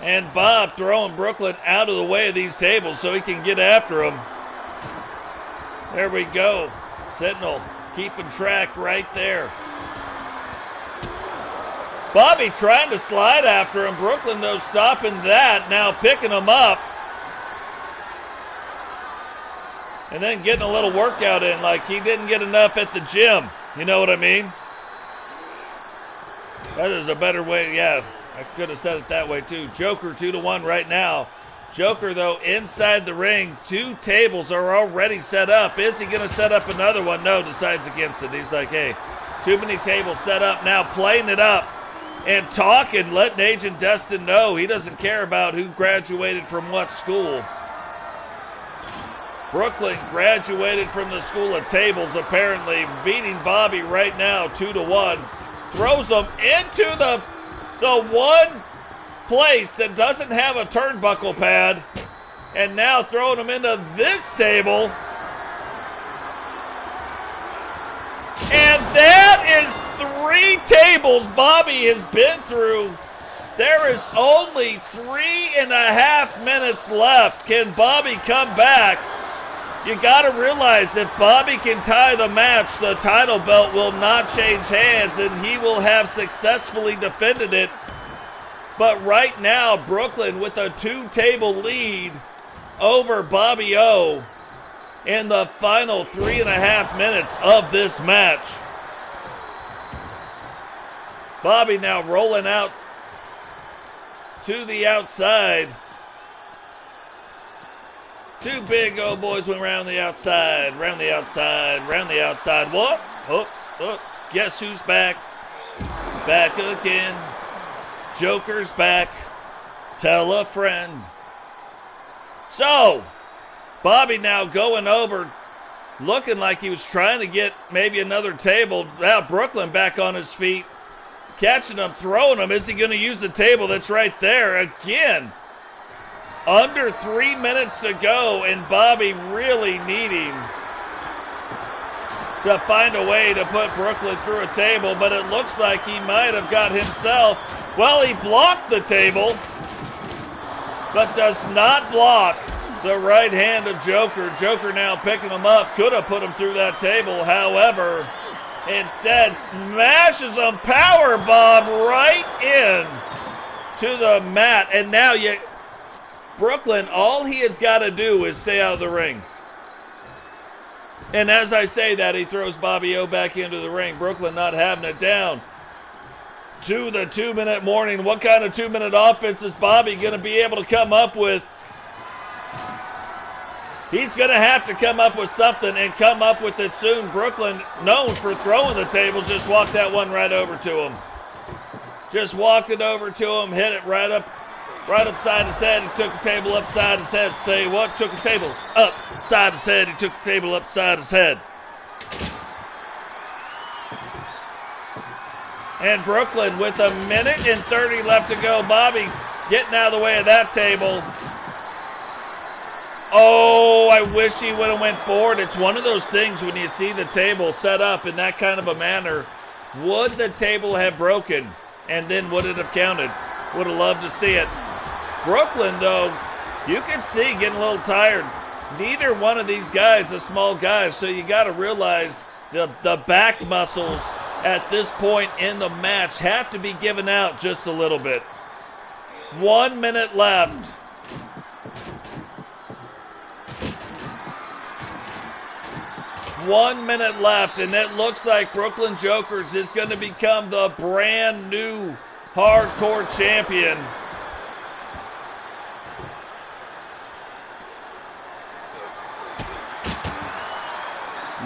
And Bob throwing Brooklyn out of the way of these tables so he can get after him. There we go. Sentinel keeping track right there. Bobby trying to slide after him. Brooklyn, though, stopping that. Now picking him up. And then getting a little workout in like he didn't get enough at the gym. You know what I mean? That is a better way, yeah. I could have said it that way, too. Joker 2-1 right now. Joker, though, inside the ring. 2 tables are already set up. Is he going to set up another one? No, decides against it. He's like, hey, too many tables set up. Now playing it up and talking, letting Agent Destin know he doesn't care about who graduated from what school. Brooklyn graduated from the school of tables, apparently. Beating Bobby right now, 2-1. Throws him into the one place that doesn't have a turnbuckle pad, and now throwing him into this table. And that is 3 tables Bobby has been through. There is only 3.5 minutes left. Can Bobby come back? You got to realize if Bobby can tie the match, the title belt will not change hands, and he will have successfully defended it. But right now, Brooklyn with a 2-table lead over Bobby O in the final 3.5 minutes of this match. Bobby now rolling out to the outside. 2 big old boys went around the outside, round the outside, round the outside. What? Oh, guess who's back? Back again. Joker's back. Tell a friend. So, Bobby now going over looking like he was trying to get maybe another table. Now Brooklyn back on his feet, catching him, throwing him. Is he going to use the table that's right there again? Under 3 minutes to go, and Bobbi really needing to find a way to put Brooklyn through a table, but it looks like he might have got himself. Well, he blocked the table, but does not block the right hand of Joker. Joker now picking him up, could have put him through that table, however, instead smashes him, power bomb right in to the mat, and now Brooklyn, all he has got to do is stay out of the ring. And as I say that, he throws Bobby O back into the ring. Brooklyn not having it down to the 2-minute warning. What kind of 2-minute offense is Bobby going to be able to come up with? He's going to have to come up with something and come up with it soon. Brooklyn, known for throwing the tables, just walked that one right over to him. Just walked it over to him, hit it right upside his head. He took the table upside his head. Say what? Took the table upside his head. He took the table upside his head. And Brooklyn with 1:30 left to go. Bobby getting out of the way of that table. Oh, I wish he would have went forward. It's one of those things when you see the table set up in that kind of a manner. Would the table have broken? And then would it have counted? Would have loved to see it. Brooklyn, though, you can see getting a little tired. Neither one of these guys are small guys, so you got to realize the back muscles at this point in the match have to be given out just a little bit. 1 minute left. One minute left, and it looks like Brooklyn Jokers is going to become the brand new hardcore champion.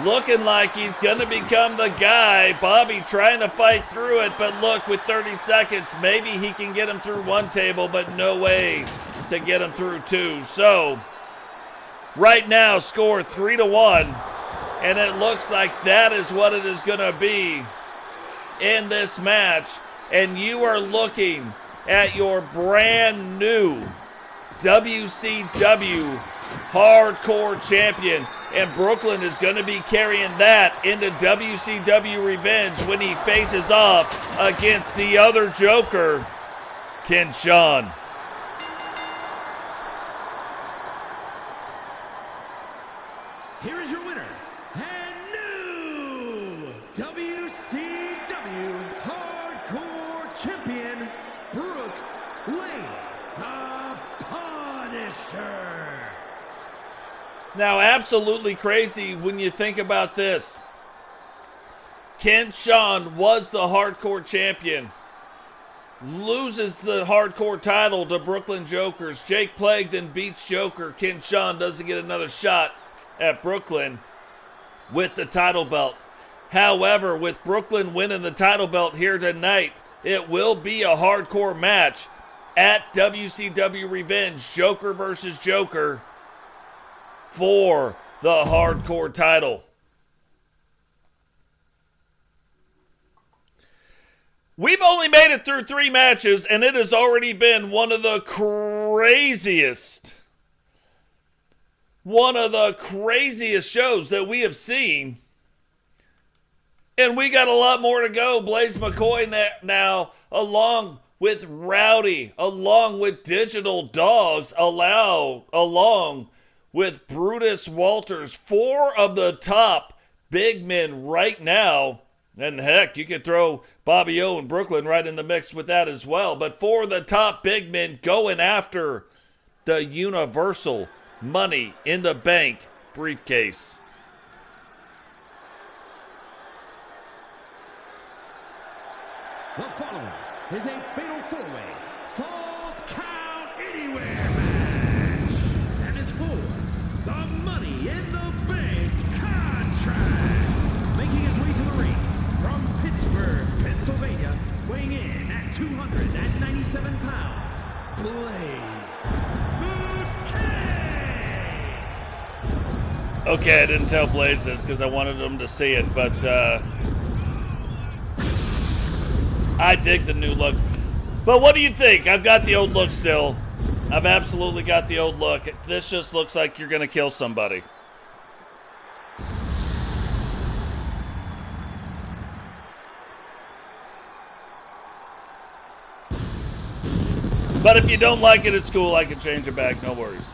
Looking like he's going to become the guy. Bobby trying to fight through it, but look, with 30 seconds, maybe he can get him through one table, but no way to get him through two. So, right now, score 3-1, and it looks like that is what it is going to be in this match. And you are looking at your brand new WCW Hardcore Champion. And Brooklyn is going to be carrying that into WCW Revenge when he faces off against the other Joker, Shyanne. Here is your winner, and new WCW Hardcore Champion, Blaise, the Punisher. Now, absolutely crazy when you think about this. Shyanne was the hardcore champion. Loses the hardcore title to Brooklyn Jokers. Jake Plague then beats Joker. Shyanne doesn't get another shot at Brooklyn with the title belt. However, with Brooklyn winning the title belt here tonight, it will be a hardcore match at WCW Revenge. Joker versus Joker for the hardcore title. We've only made it through 3 matches, and it has already been one of the craziest shows that we have seen. And we got a lot more to go. Blaise McCoy now, along with Rowdy, along with Digital Dogs, along with Brutus Walters, 4 of the top big men right now. And heck, you could throw Bobby O and Brooklyn right in the mix with that as well. But 4 of the top big men going after the Universal Money in the Bank briefcase. The following is a fatal 4-way Falls Count Anywhere match, and is for the Money in the Bank contract. Making his way to the ring from Pittsburgh, Pennsylvania, weighing in at 297 pounds, Blaise. Okay, I didn't tell Blaise this because I wanted him to see it, but I dig the new look. But what do you think? I've got the old look still. I've absolutely got the old look. This just looks like you're going to kill somebody. But if you don't like it, it's cool. I can change it back. No worries.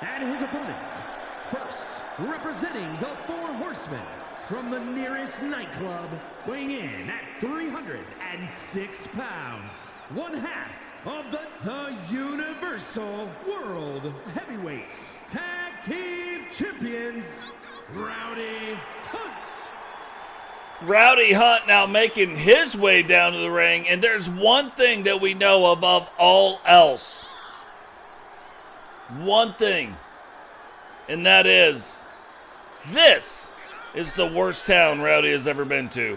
And his opponents, first, representing the Four Horsemen from the nearest nightclub, weighing in at 306 pounds, one half of the Universal World Heavyweights Tag Team Champions, Rowdy Hunt. Rowdy Hunt now making his way down to the ring, and there's one thing that we know above all else. One thing, and that is, this is the worst town Rowdy has ever been to.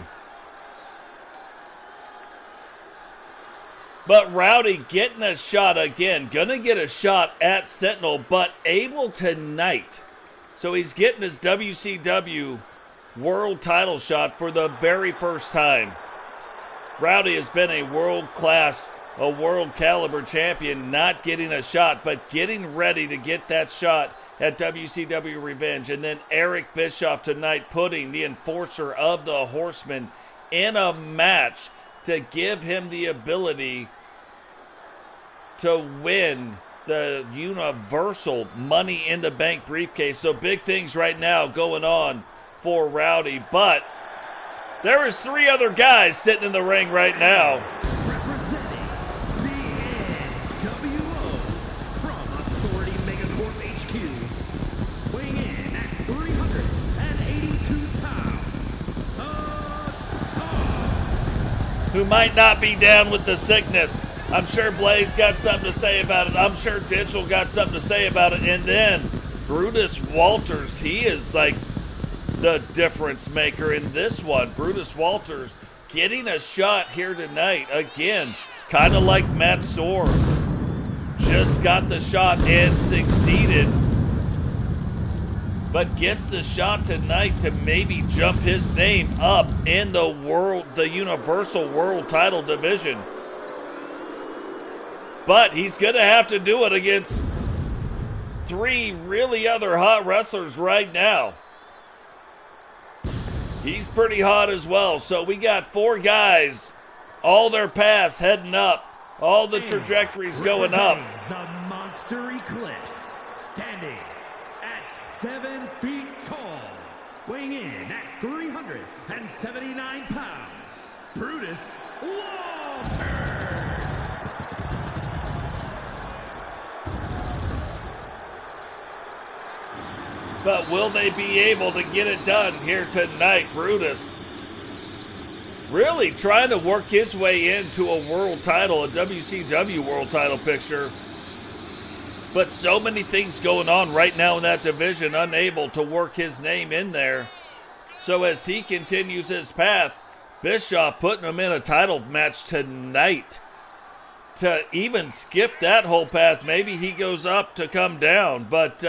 But Rowdy getting a shot again, gonna get a shot at Sentinel, but able tonight. So he's getting his WCW World title shot for the very first time. Rowdy has been a world-class, a world caliber champion, not getting a shot, but getting ready to get that shot at WCW Revenge. And then Eric Bischoff tonight putting the enforcer of the Horsemen in a match to give him the ability to win the Universal Money in the Bank briefcase. So big things right now going on for Rowdy, but there is three other guys sitting in the ring right now. Who might not be down with the sickness. I'm sure Blaise got something to say about it. I'm sure Digital got something to say about it. And then Brutus Walters, he is like the difference maker in this one. Brutus Walters getting a shot here tonight. Again, kind of like Matt Storr. Just got the shot and succeeded. But gets the shot tonight to maybe jump his name up in the Universal World title division. But he's going to have to do it against three really other hot wrestlers right now. He's pretty hot as well. So we got four guys, all their paths heading up, all the trajectories going up. The Monster Eclipse, standing 7 feet tall, weighing in at 379 pounds, Brutus Walters. But will they be able to get it done here tonight? Brutus really trying to work his way into a world title, a WCW world title picture. But so many things going on right now in that division, unable to work his name in there. So as he continues his path, Bischoff putting him in a title match tonight. To even skip that whole path, maybe he goes up to come down. But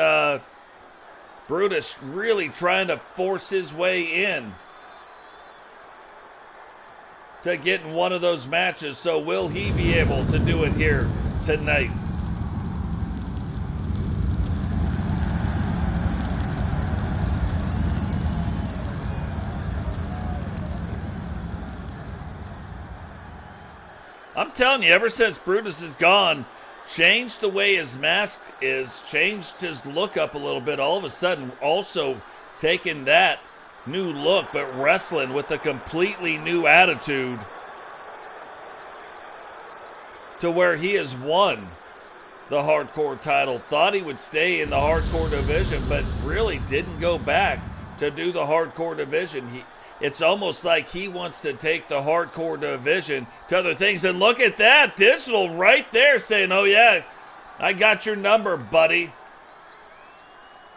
Brutus really trying to force his way in to get in one of those matches. So will he be able to do it here tonight? I'm telling you, ever since Brutus is gone, changed the way his mask is, changed his look up a little bit, all of a sudden also taking that new look, but wrestling with a completely new attitude. to where he has won the hardcore title. Thought he would stay in the hardcore division, but really didn't go back to do the hardcore division. It's almost like he wants to take the hardcore division to other things. And look at that, Digital right there saying, oh yeah, I got your number, buddy.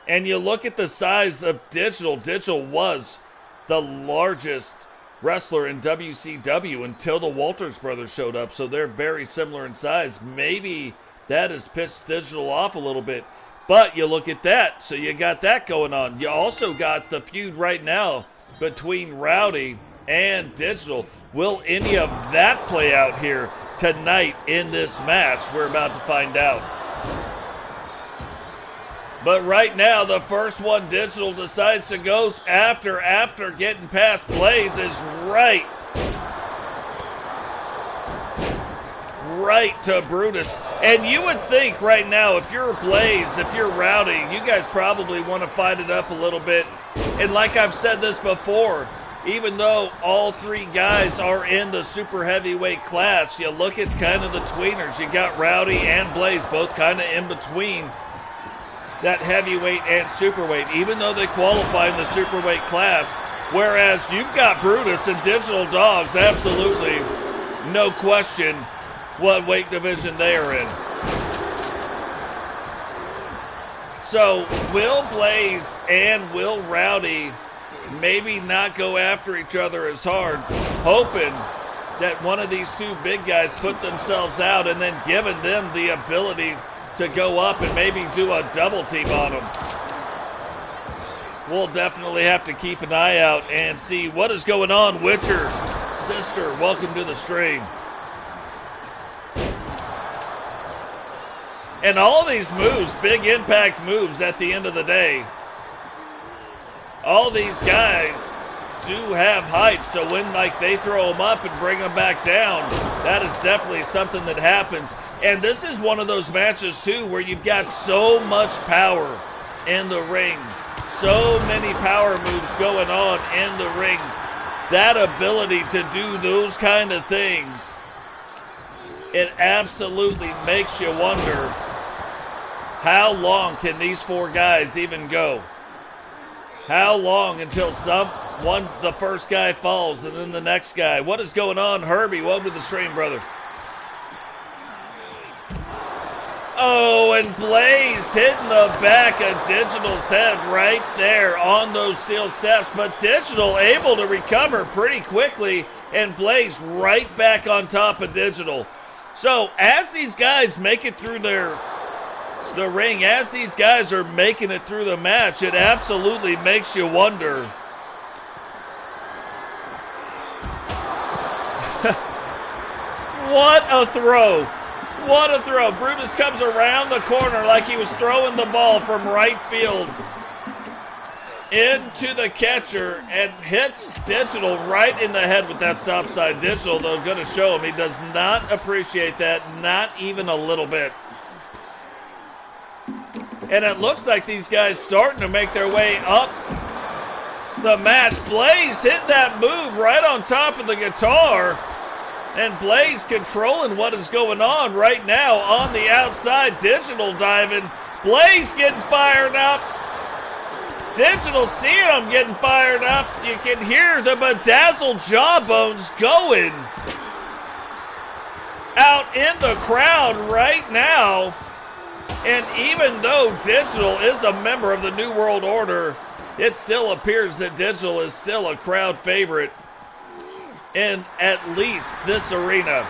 And you look at the size of Digital. Digital was the largest wrestler in WCW until the Walters brothers showed up. So they're very similar in size. Maybe that has pissed Digital off a little bit. But you look at that. So you got that going on. You also got the feud right now between Rowdy and Digital. Will any of that play out here tonight in this match? We're about to find out. But right now, the first one Digital decides to go after getting past Blaise is right to Brutus. And you would think right now, if you're Blaise, if you're Rowdy, you guys probably want to fight it up a little bit. And like I've said this before, even though all three guys are in the super heavyweight class, you look at kind of the tweeners. You got Rowdy and Blaise both kind of in between that heavyweight and superweight, even though they qualify in the superweight class. Whereas you've got Brutus and Digital Dogs, absolutely no question what weight division they are in. So will Blaise and will Rowdy maybe not go after each other as hard, hoping that one of these two big guys put themselves out and then giving them the ability to go up and maybe do a double team on them? We'll definitely have to keep an eye out and see what is going on. Witcher, sister, welcome to the stream. And all these moves, big impact moves at the end of the day. All these guys do have height, so when they throw them up and bring them back down, that is definitely something that happens. And this is one of those matches too where you've got so much power in the ring, so many power moves going on in the ring. That ability to do those kind of things, it absolutely makes you wonder, how long can these four guys even go? How long until the first guy falls and then the next guy? What is going on? Herbie, welcome to the stream, brother. Oh, and Blaise hitting the back of Digital's head right there on those steel steps. But Digital able to recover pretty quickly, and Blaise right back on top of Digital. So as these guys make it through the ring, as these guys are making it through the match, it absolutely makes you wonder what a throw. What a throw. Brutus comes around the corner like he was throwing the ball from right field into the catcher and hits Digital right in the head with that stop sign. Digital, though, going to show him he does not appreciate that, not even a little bit. And it looks like these guys starting to make their way up the match. Blaise hit that move right on top of the guitar. And Blaise controlling what is going on right now on the outside. Digital diving. Blaise getting fired up. Digital seeing him getting fired up. You can hear the bedazzled jawbones going out in the crowd right now. And even though Digital is a member of the New World Order, it still appears that Digital is still a crowd favorite in at least this arena.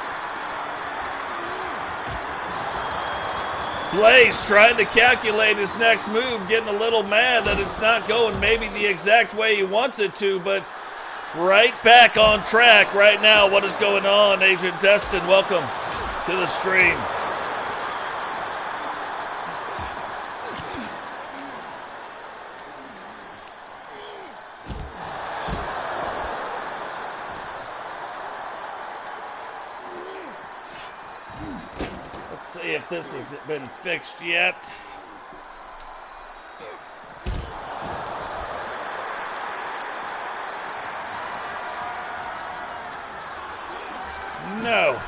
Blaise trying to calculate his next move, getting a little mad that it's not going maybe the exact way he wants it to, but right back on track right now. What is going on? Agent Destin, welcome to the stream. See if this has been fixed yet. No.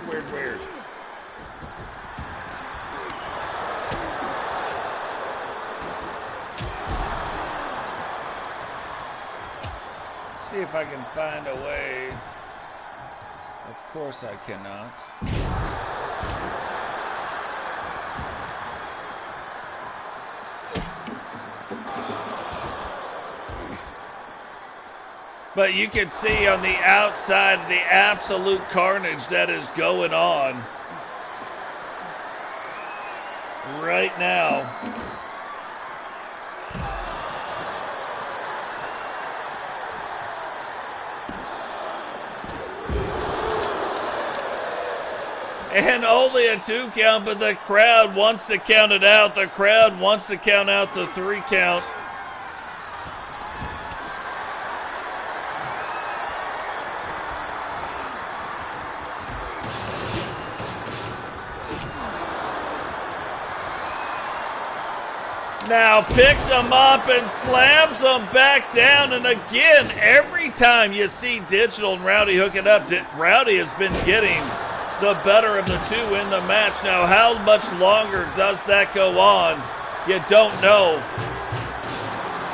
Weird. See if I can find a way. Of course I cannot. But you can see on the outside the absolute carnage that is going on right now. And only a 2 count, but the crowd wants to count it out. The crowd wants to count out the 3 count. Now picks him up and slams him back down. And again, every time you see Digital and Rowdy hook it up, Rowdy has been getting the better of the 2 in the match. Now, how much longer does that go on? You don't know.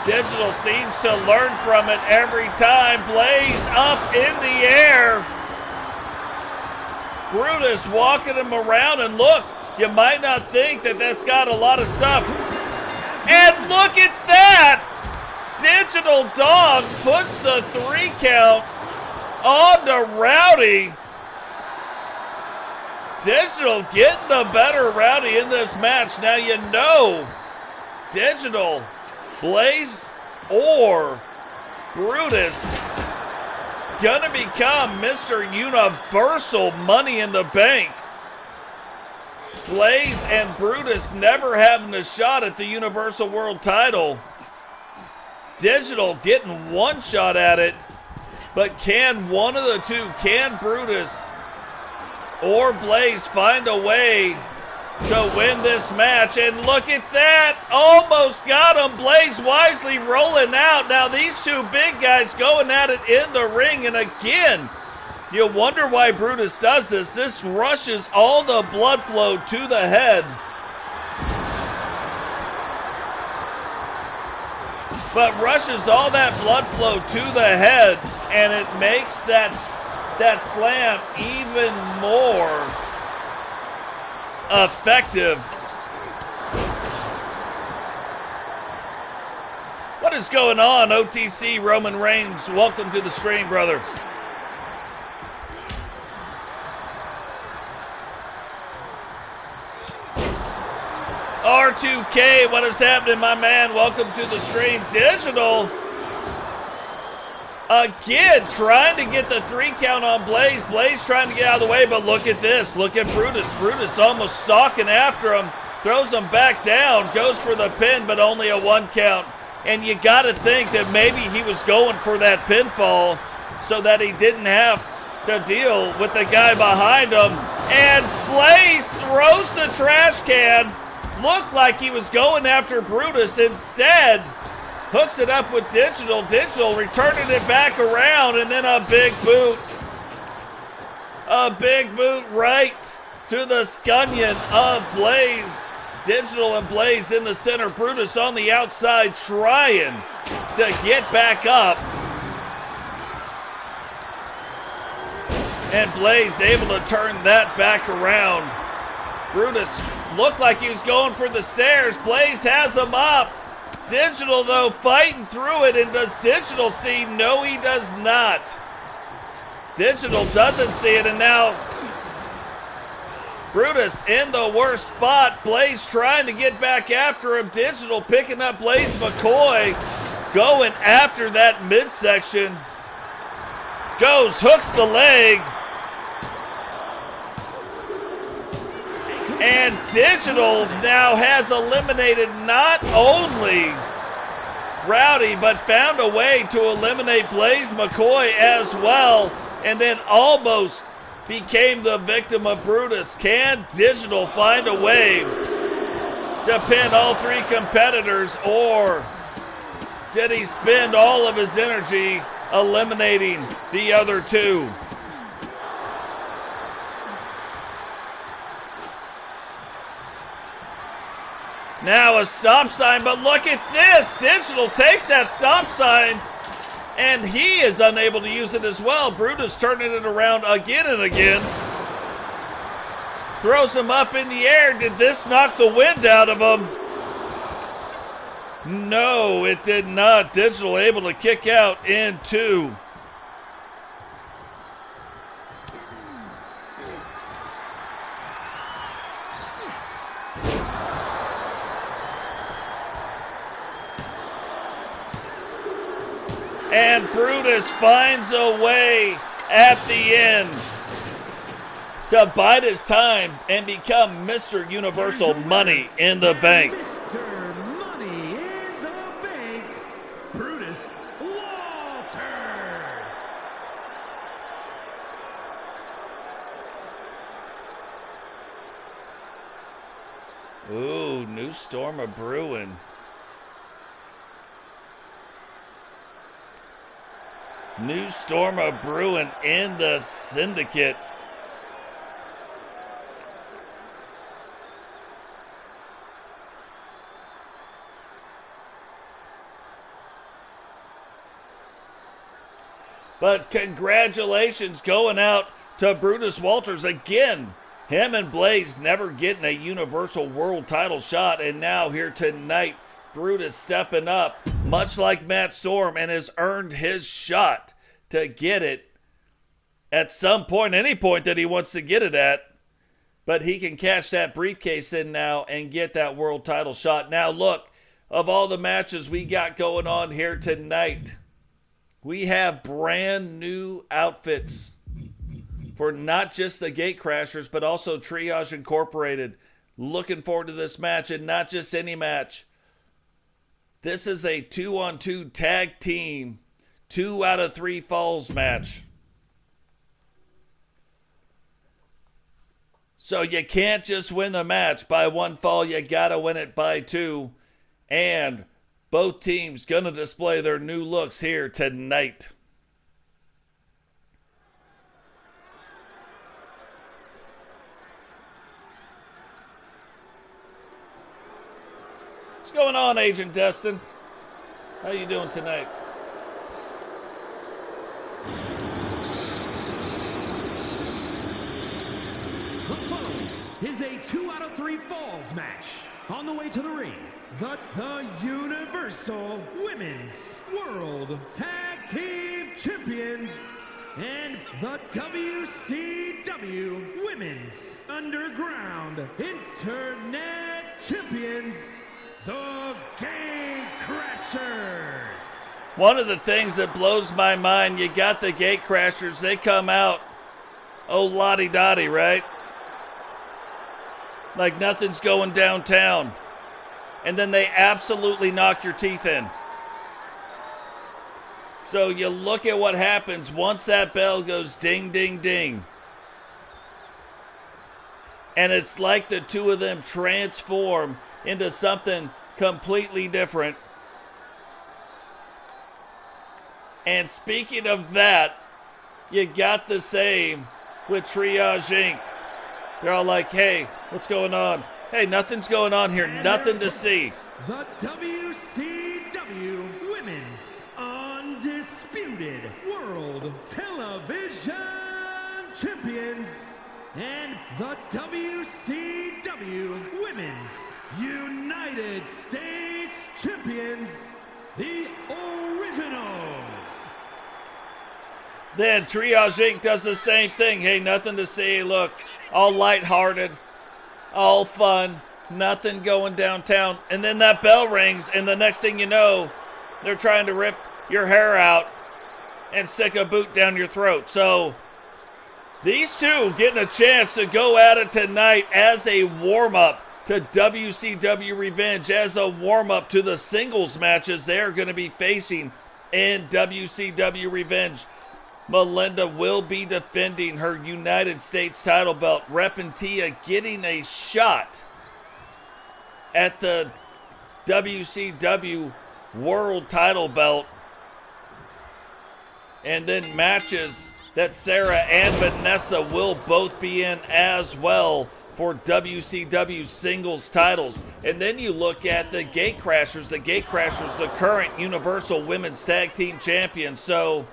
Digital seems to learn from it every time. Blaise up in the air. Brutus walking him around, and look, you might not think that that's got a lot of stuff. And look at that! Digital Dogs puts the 3 count on to Rowdy. Digital getting the better Rowdy in this match. Now you know Digital, Blaise, or Brutus gonna become Mr. Universal Money in the Bank. Blaise and Brutus never having a shot at the Universal World title. Digital getting 1 shot at it, but can one of the 2, can Brutus or Blaise find a way to win this match? And look at that, almost got him. Blaise wisely rolling out. Now these 2 big guys going at it in the ring, and again, you wonder why Brutus does this. This rushes all the blood flow to the head. But rushes all that blood flow to the head, and it makes that slam even more effective. What is going on, OTC Roman Reigns? Welcome to the stream, brother. R2K, what is happening, my man? Welcome to the stream. Digital, again, trying to get the 3 count on Blaise. Blaise trying to get out of the way, but look at this. Look at Brutus. Brutus almost stalking after him. Throws him back down. Goes for the pin, but only a 1 count. And you got to think that maybe he was going for that pinfall so that he didn't have to deal with the guy behind him. And Blaise throws the trash can. Looked like he was going after Brutus. Instead, hooks it up with Digital. Digital returning it back around, and then a big boot. A big boot right to the scunion of Blaise. Digital and Blaise in the center. Brutus on the outside trying to get back up. And Blaise able to turn that back around. Brutus looked like he was going for the stairs. Blaise has him up. Digital, though, fighting through it. And does Digital see? No, he does not. Digital doesn't see it. And now Brutus in the worst spot. Blaise trying to get back after him. Digital picking up Blaise. McCoy going after that midsection. Goes, hooks the leg. And Digital now has eliminated not only Rowdy, but found a way to eliminate Blaise McCoy as well, and then almost became the victim of Brutus. Can Digital find a way to pin all 3 competitors, or did he spend all of his energy eliminating the other 2? Now a stop sign, but look at this. Digital takes that stop sign, and he is unable to use it as well. Brutus turning it around again and again. Throws him up in the air. Did this knock the wind out of him? No, it did not. Digital able to kick out in 2. And Brutus finds a way at the end to bide his time and become Mr. Universal Money in the Bank. Mr. Money in the Bank, Brutus Walters. Ooh, new storm of brewing. New storm of brewing in the syndicate. But congratulations going out to Brutus Walters again. Him and Blaise never getting a Universal World title shot, and now here tonight, Brutus stepping up, much like Matt Storm, and has earned his shot to get it at some point, any point that he wants to get it at. But he can cash that briefcase in now and get that world title shot. Now look, of all the matches we got going on here tonight, we have brand new outfits for not just the Gate Crashers, but also Triage Incorporated. Looking forward to this match, and not just any match. This is a 2-on-2 tag team, 2 out of 3 falls match. So you can't just win the match by 1 fall, you gotta win it by 2. And both teams gonna display their new looks here tonight. What's going on, Agent Destin? How you doing tonight? The following is a 2 out of 3 falls match. On the way to the ring, the Universal Women's World Tag Team Champions and the WCW Women's Underground Internet Champions, the Gate Crashers. One of the things that blows my mind, you got the Gate Crashers, they come out, oh lottie-dottie, right? Like nothing's going downtown. And then they absolutely knock your teeth in. So you look at what happens once that bell goes ding, ding, ding. And it's like the two of them transform into something completely different. And speaking of that, you got the same with Triage Inc. They're all like, hey, what's going on? Hey, nothing's going on here. Nothing to see. The WCW Women's Undisputed World Television Champions and the WCW Women's United States Champions, the Originals. Then Triage Inc. does the same thing. Hey, nothing to see. Look, all lighthearted, all fun, nothing going downtown. And then that bell rings, and the next thing you know, they're trying to rip your hair out and stick a boot down your throat. So these two getting a chance to go at it tonight as a warm-up to WCW Revenge, as a warm-up to the singles matches they're going to be facing in WCW Revenge. Melinda will be defending her United States title belt. Repentia getting a shot at the WCW World title belt. And then matches that Serra and Vanessa will both be in as well for WCW singles titles. And then you look at the Gatecrashers. The Gatecrashers, the current Universal Women's Tag Team Champions. So,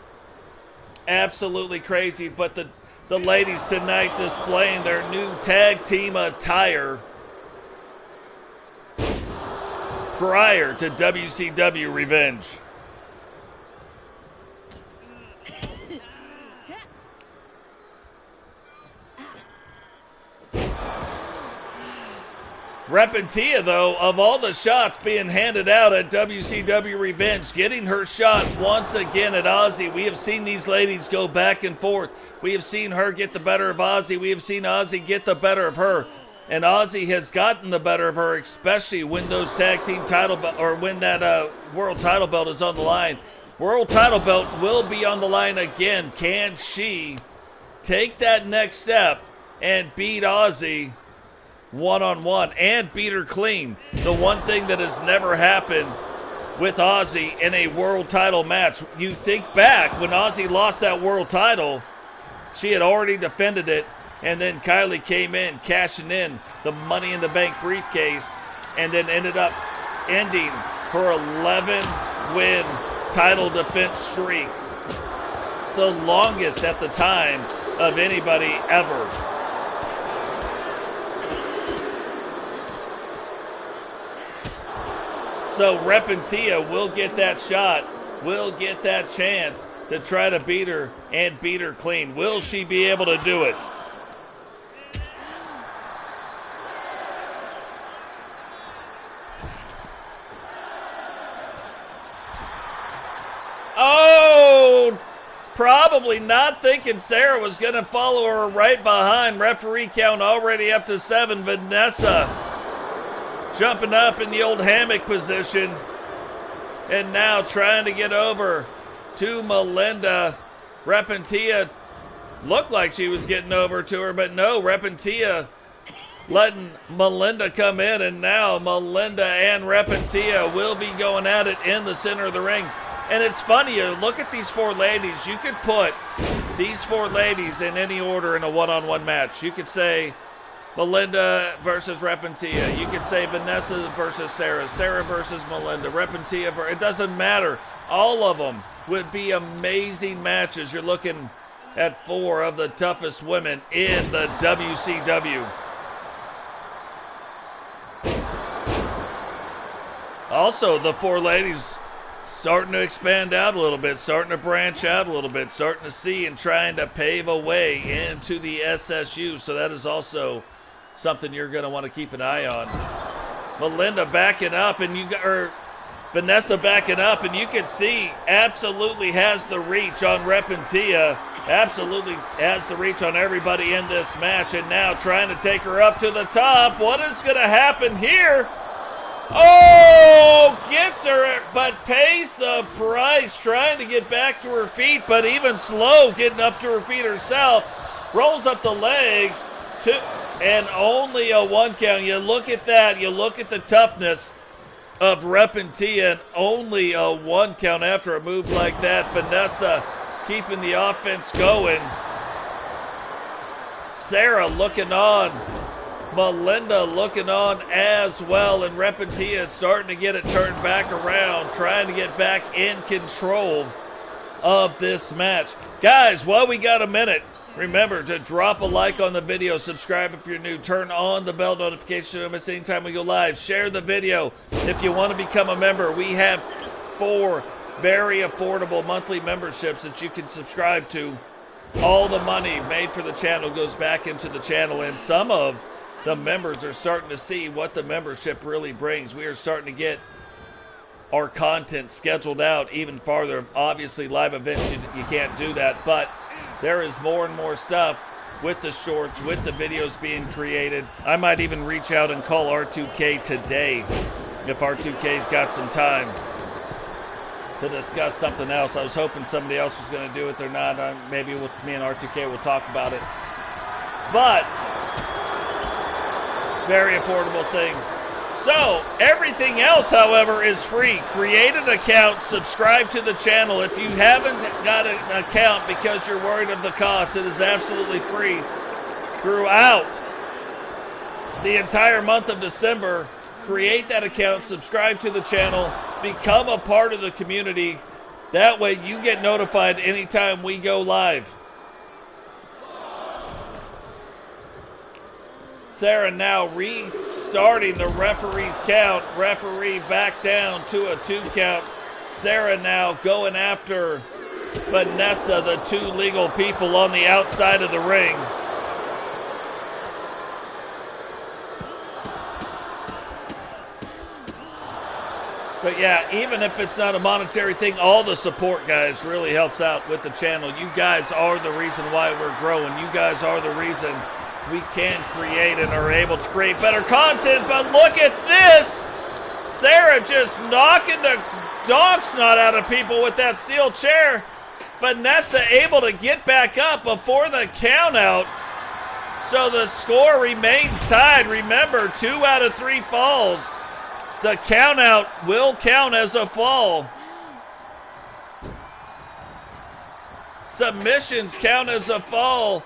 absolutely crazy. But the ladies tonight displaying their new tag team attire prior to WCW Revenge. Repentia, though, of all the shots being handed out at WCW Revenge, getting her shot once again at Ozzy. We have seen these ladies go back and forth. We have seen her get the better of Ozzy. We have seen Ozzy get the better of her. And Ozzy has gotten the better of her, especially when those tag team title or when that world title belt is on the line. World title belt will be on the line again. Can she take that next step and beat Ozzy one-on-one and beat her clean? The one thing that has never happened with Ozzy in a world title match. You think back when Ozzy lost that world title, she had already defended it, and then Kylie came in, cashing in the Money in the Bank briefcase, and then ended up ending her 11-win title defense streak, the longest at the time of anybody ever. So Repentia will get that shot, will get that chance to try to beat her and beat her clean. Will she be able to do it? Oh, probably not thinking Serra was going to follow her right behind. Referee count already up to 7. Vanessa jumping up in the old hammock position. And now trying to get over to Melinda. Repentia looked like she was getting over to her, but no, Repentia letting Melinda come in. And now Melinda and Repentia will be going at it in the center of the ring. And it's funny, you look at these four ladies. You could put these four ladies in any order in a one-on-one match. You could say Melinda versus Repentia. You could say Vanessa versus Serra. Serra versus Melinda. Repentia. It doesn't matter. All of them would be amazing matches. You're looking at 4 of the toughest women in the WCW. Also, the 4 ladies starting to expand out a little bit, starting to branch out a little bit, starting to see and trying to pave a way into the SSU. So that is also something you're going to want to keep an eye on. Melinda backing up, and Vanessa backing up, and you can see absolutely has the reach on Repentia, absolutely has the reach on everybody in this match, and now trying to take her up to the top. What is going to happen here? Oh, gets her, but pays the price, trying to get back to her feet, but even slow getting up to her feet herself. Rolls up the leg, and only a 1 count. You look at that, you look at the toughness of Repentia, and only a 1 count after a move like that. Vanessa keeping the offense going. Serra looking on. Melinda looking on as well, and Repentia is starting to get it turned back around, trying to get back in control of this match. Guys, while we got a minute, remember to drop a like on the video, subscribe if you're new, turn on the bell notification to miss anytime we go live, share the video. If you want to become a member, we have 4 very affordable monthly memberships that you can subscribe to. All the money made for the channel goes back into the channel, and some of the members are starting to see what the membership really brings. We are starting to get our content scheduled out even farther. Obviously, live events, you can't do that, but there is more and more stuff with the shorts, with the videos being created. I might even reach out and call R2K today if R2K's got some time to discuss something else. I was hoping somebody else was going to do it. They're not. Maybe me and R2K will talk about it. But very affordable things. So, everything else, however, is free. Create an account, subscribe to the channel. If you haven't got an account because you're worried of the cost, it is absolutely free throughout the entire month of December. Create that account, subscribe to the channel, become a part of the community. That way you get notified anytime we go live. Serra now restarting the referee's count. Referee back down to a 2 count. Serra now going after Vanessa, the 2 legal people on the outside of the ring. But yeah, even if it's not a monetary thing, all the support, guys, really helps out with the channel. You guys are the reason why we're growing. You guys are the reason we can create and are able to create better content. But look at this! Serra just knocking the dog snot out of people with that steel chair. Vanessa able to get back up before the count out. So the score remains tied. Remember, 2 out of 3 falls. The count out will count as a fall. Submissions count as a fall.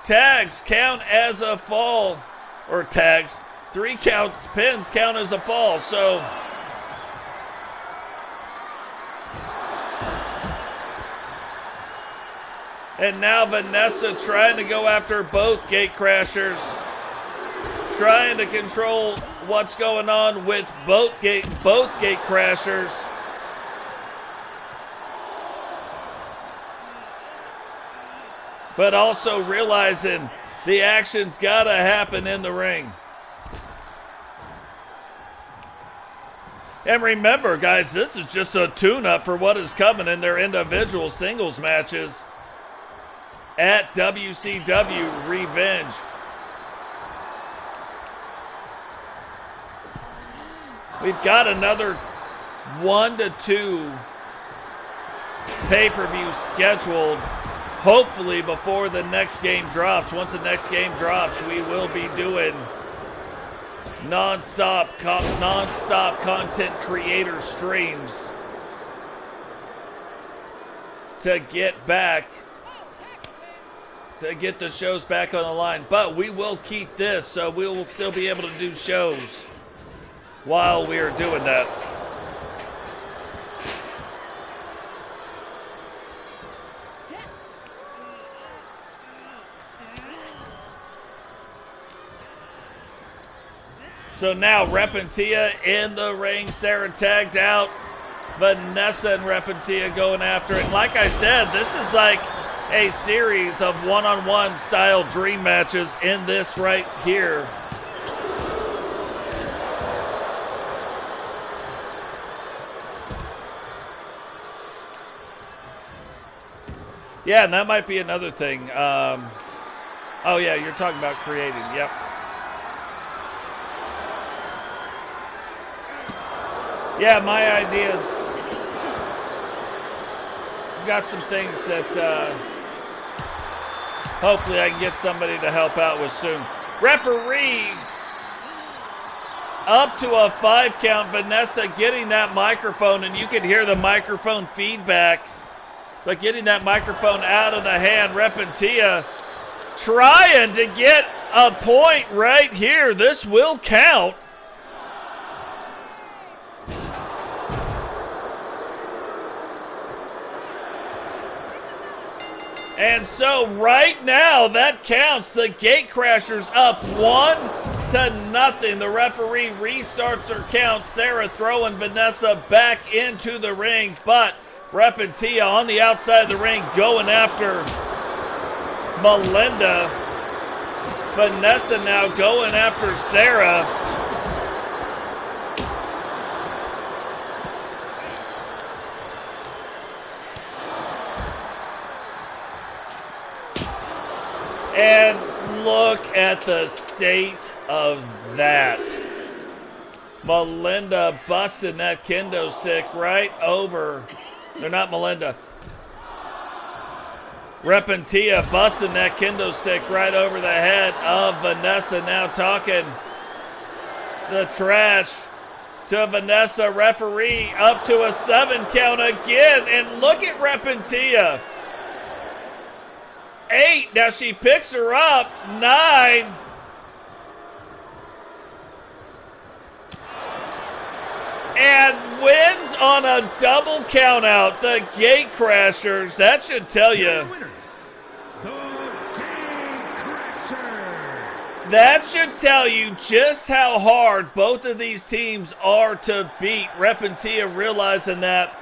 Tags count as a fall. Or tags. 3 counts, pins count as a fall. So and now Vanessa trying to go after both gate crashers. Trying to control what's going on with both gate crashers. But also realizing the action's gotta happen in the ring. And remember, guys, this is just a tune-up for what is coming in their individual singles matches at WCW Revenge. We've got another 1 to 2 pay-per-view scheduled, hopefully before the next game drops. Once the next game drops, we will be doing non-stop content creator streams to get the shows back on the line. But we will keep this, so we will still be able to do shows while we are doing that. So now Repentia in the ring. Serra tagged out. Vanessa and Repentia going after it. And like I said, this is like a series of one-on-one style dream matches in this right here. Yeah, and that might be another thing. Oh yeah, you're talking about creating. Yep. Yeah, my ideas. I've got some things that hopefully I can get somebody to help out with soon. Referee up to a 5 count. Vanessa getting that microphone, and you can hear the microphone feedback. But getting that microphone out of the hand. Repentia trying to get a point right here. This will count. And so right now that counts. The gate crashers up 1-0. The referee restarts her count. Serra throwing Vanessa back into the ring, but Repentia on the outside of the ring going after Melinda. Vanessa now going after Serra. And look at the state of that. Melinda busting that kendo stick right over. They're not Melinda. Repentia busting that kendo stick right over the head of Vanessa. Now talking the trash to Vanessa. Referee up to a 7 count again. And look at Repentia. 8. Now she picks her up. 9. and wins on a double countout. The Gate Crashers. That should tell you. That should tell you just how hard both of these teams are to beat. Repentia realizing that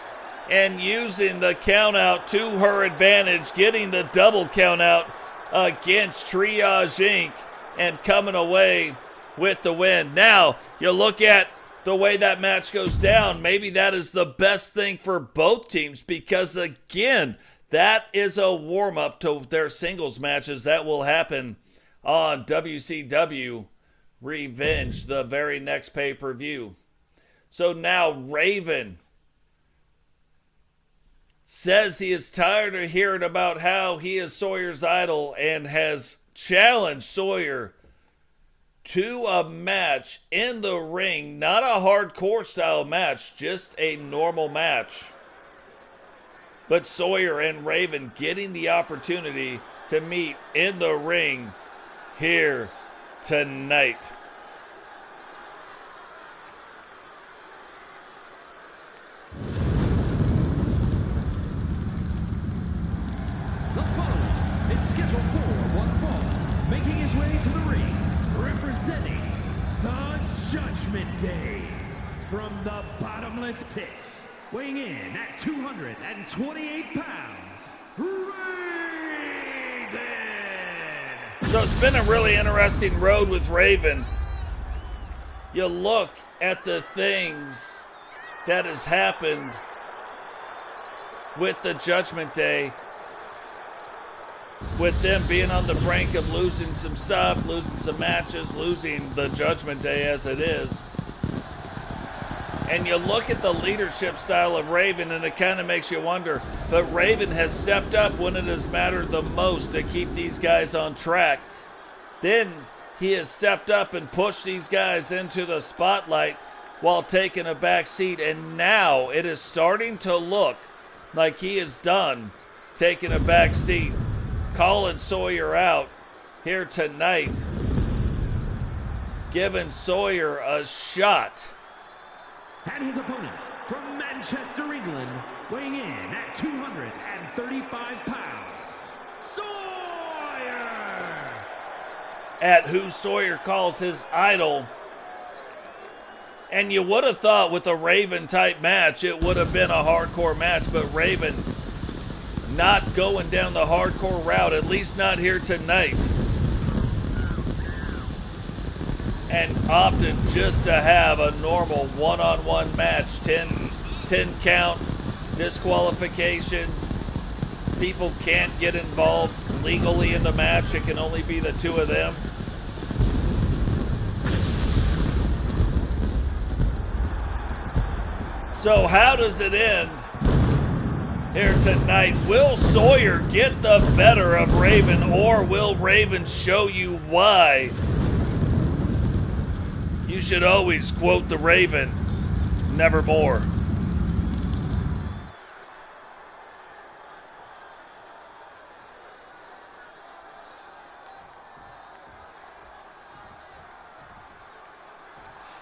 and using the countout to her advantage, getting the double countout against Triage Inc. and coming away with the win. Now, you look at the way that match goes down, maybe that is the best thing for both teams because, again, that is a warm-up to their singles matches that will happen on WCW Revenge, the very next pay-per-view. So now Raven says he is tired of hearing about how he is Sawyer's idol and has challenged Sawyer to a match in the ring. Not a hardcore style match, just a normal match. But Sawyer and Raven getting the opportunity to meet in the ring here tonight. The following is scheduled for one fall, making his way to the ring, representing the Judgment Day from the bottomless pits, weighing in at 228 pounds, Raven! So it's been a really interesting road with Raven. You look at the things that has happened with the Judgment Day, with them being on the brink of losing some stuff, losing some matches, losing the Judgment Day as it is. And you look at the leadership style of Raven and it kind of makes you wonder, but Raven has stepped up when it has mattered the most to keep these guys on track. Then he has stepped up and pushed these guys into the spotlight while taking a back seat, and now it is starting to look like he is done taking a back seat, calling Sawyer out here tonight, giving Sawyer a shot. And his opponent from Manchester, England, weighing in at 235 pounds, Sawyer! At who Sawyer calls his idol. And you would have thought with a Raven type match, it would have been a hardcore match, but Raven not going down the hardcore route, at least not here tonight. And opting just to have a normal one-on-one match, 10 count, disqualifications. People can't get involved legally in the match. It can only be the two of them. So how does it end here tonight? Will Sawyer get the better of Raven, or will Raven show you why you should always quote the Raven, nevermore?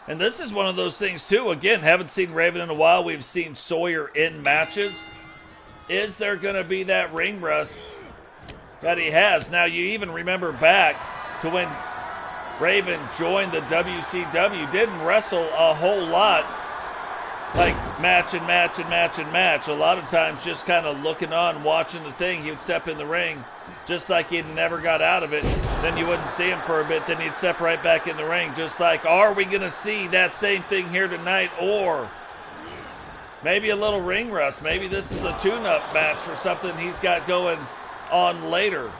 And this is one of those things too. Again, haven't seen Raven in a while. We've seen Sawyer in matches. Is there going to be that ring rust that he has? Now, you even remember back to when Raven joined the WCW, didn't wrestle a whole lot, like match and match and match and match. A lot of times just kind of looking on, watching the thing. He would step in the ring just like he never got out of it. Then you wouldn't see him for a bit. Then he'd step right back in the ring. Just like, are we going to see that same thing here tonight? Or maybe a little ring rust. Maybe this is a tune-up match for something he's got going on later.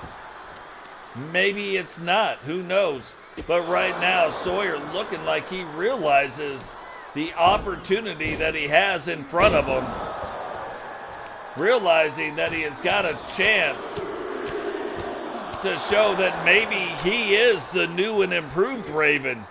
Maybe it's not. Who knows? But right now, Sawyer looking like he realizes the opportunity that he has in front of him. Realizing that he has got a chance to show that maybe he is the new and improved Raven.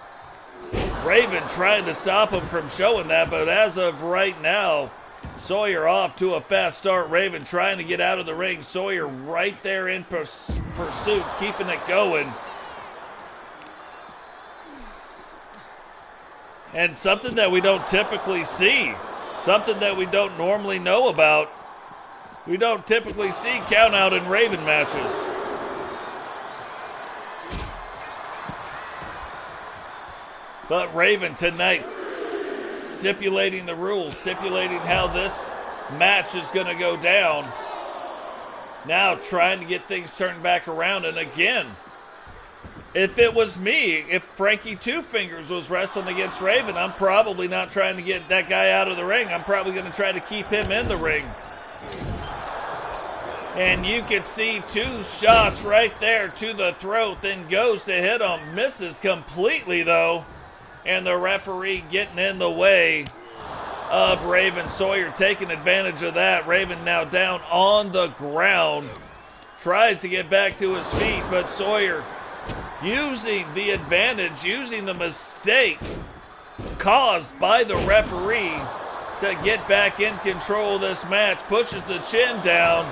Raven trying to stop him from showing that, but as of right now, Sawyer off to a fast start. Raven trying to get out of the ring. Sawyer right there in pursuit, keeping it going. And something that we don't typically see. Something that we don't normally know about. We don't typically see count out in Raven matches. But Raven tonight stipulating the rules, stipulating how this match is going to go down. Now trying to get things turned back around. And again, if it was me, if Frankie Two Fingers was wrestling against Raven, I'm probably not trying to get that guy out of the ring. I'm probably going to try to keep him in the ring. And you can see 2 shots right there to the throat, then goes to hit him. Misses completely, though. And the referee getting in the way of Raven. Sawyer taking advantage of that. Raven now down on the ground. Tries to get back to his feet, but Sawyer using the advantage, using the mistake caused by the referee to get back in control of this match. Pushes the chin down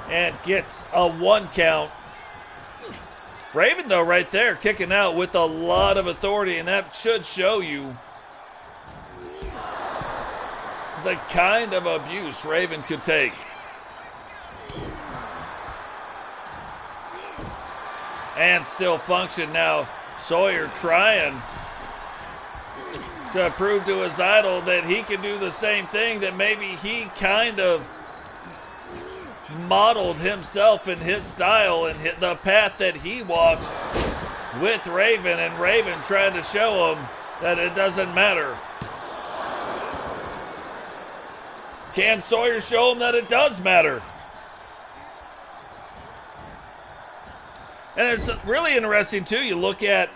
and gets a 1 count. Raven, though, right there, kicking out with a lot of authority, and that should show you the kind of abuse Raven could take. And still function now. Sawyer trying to prove to his idol that he can do the same thing that maybe he kind of modeled himself in his style and hit the path that he walks with Raven, and Raven trying to show him that it doesn't matter. Can Sawyer show him that it does matter? And it's really interesting, too. You look at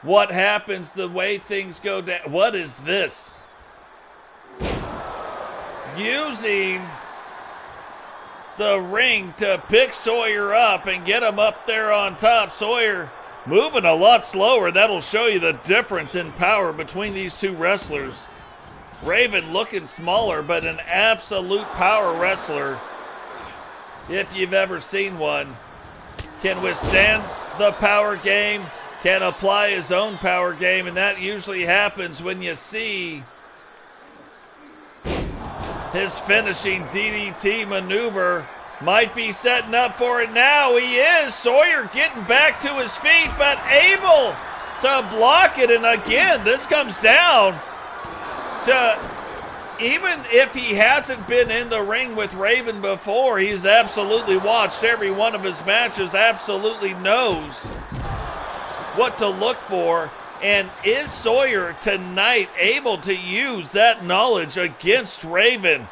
what happens, the way things go down. What is this? Using the ring to pick Sawyer up and get him up there on top. Sawyer moving a lot slower. That'll show you the difference in power between these 2 wrestlers. Raven looking smaller, but an absolute power wrestler. If you've ever seen one, can withstand the power game, can apply his own power game, and that usually happens when you see his finishing DDT maneuver. Might be setting up for it now. He is. Sawyer getting back to his feet, but able to block it. And again, this comes down to, even if he hasn't been in the ring with Raven before, he's absolutely watched every one of his matches, absolutely knows what to look for. And is Sawyer tonight able to use that knowledge against Raven?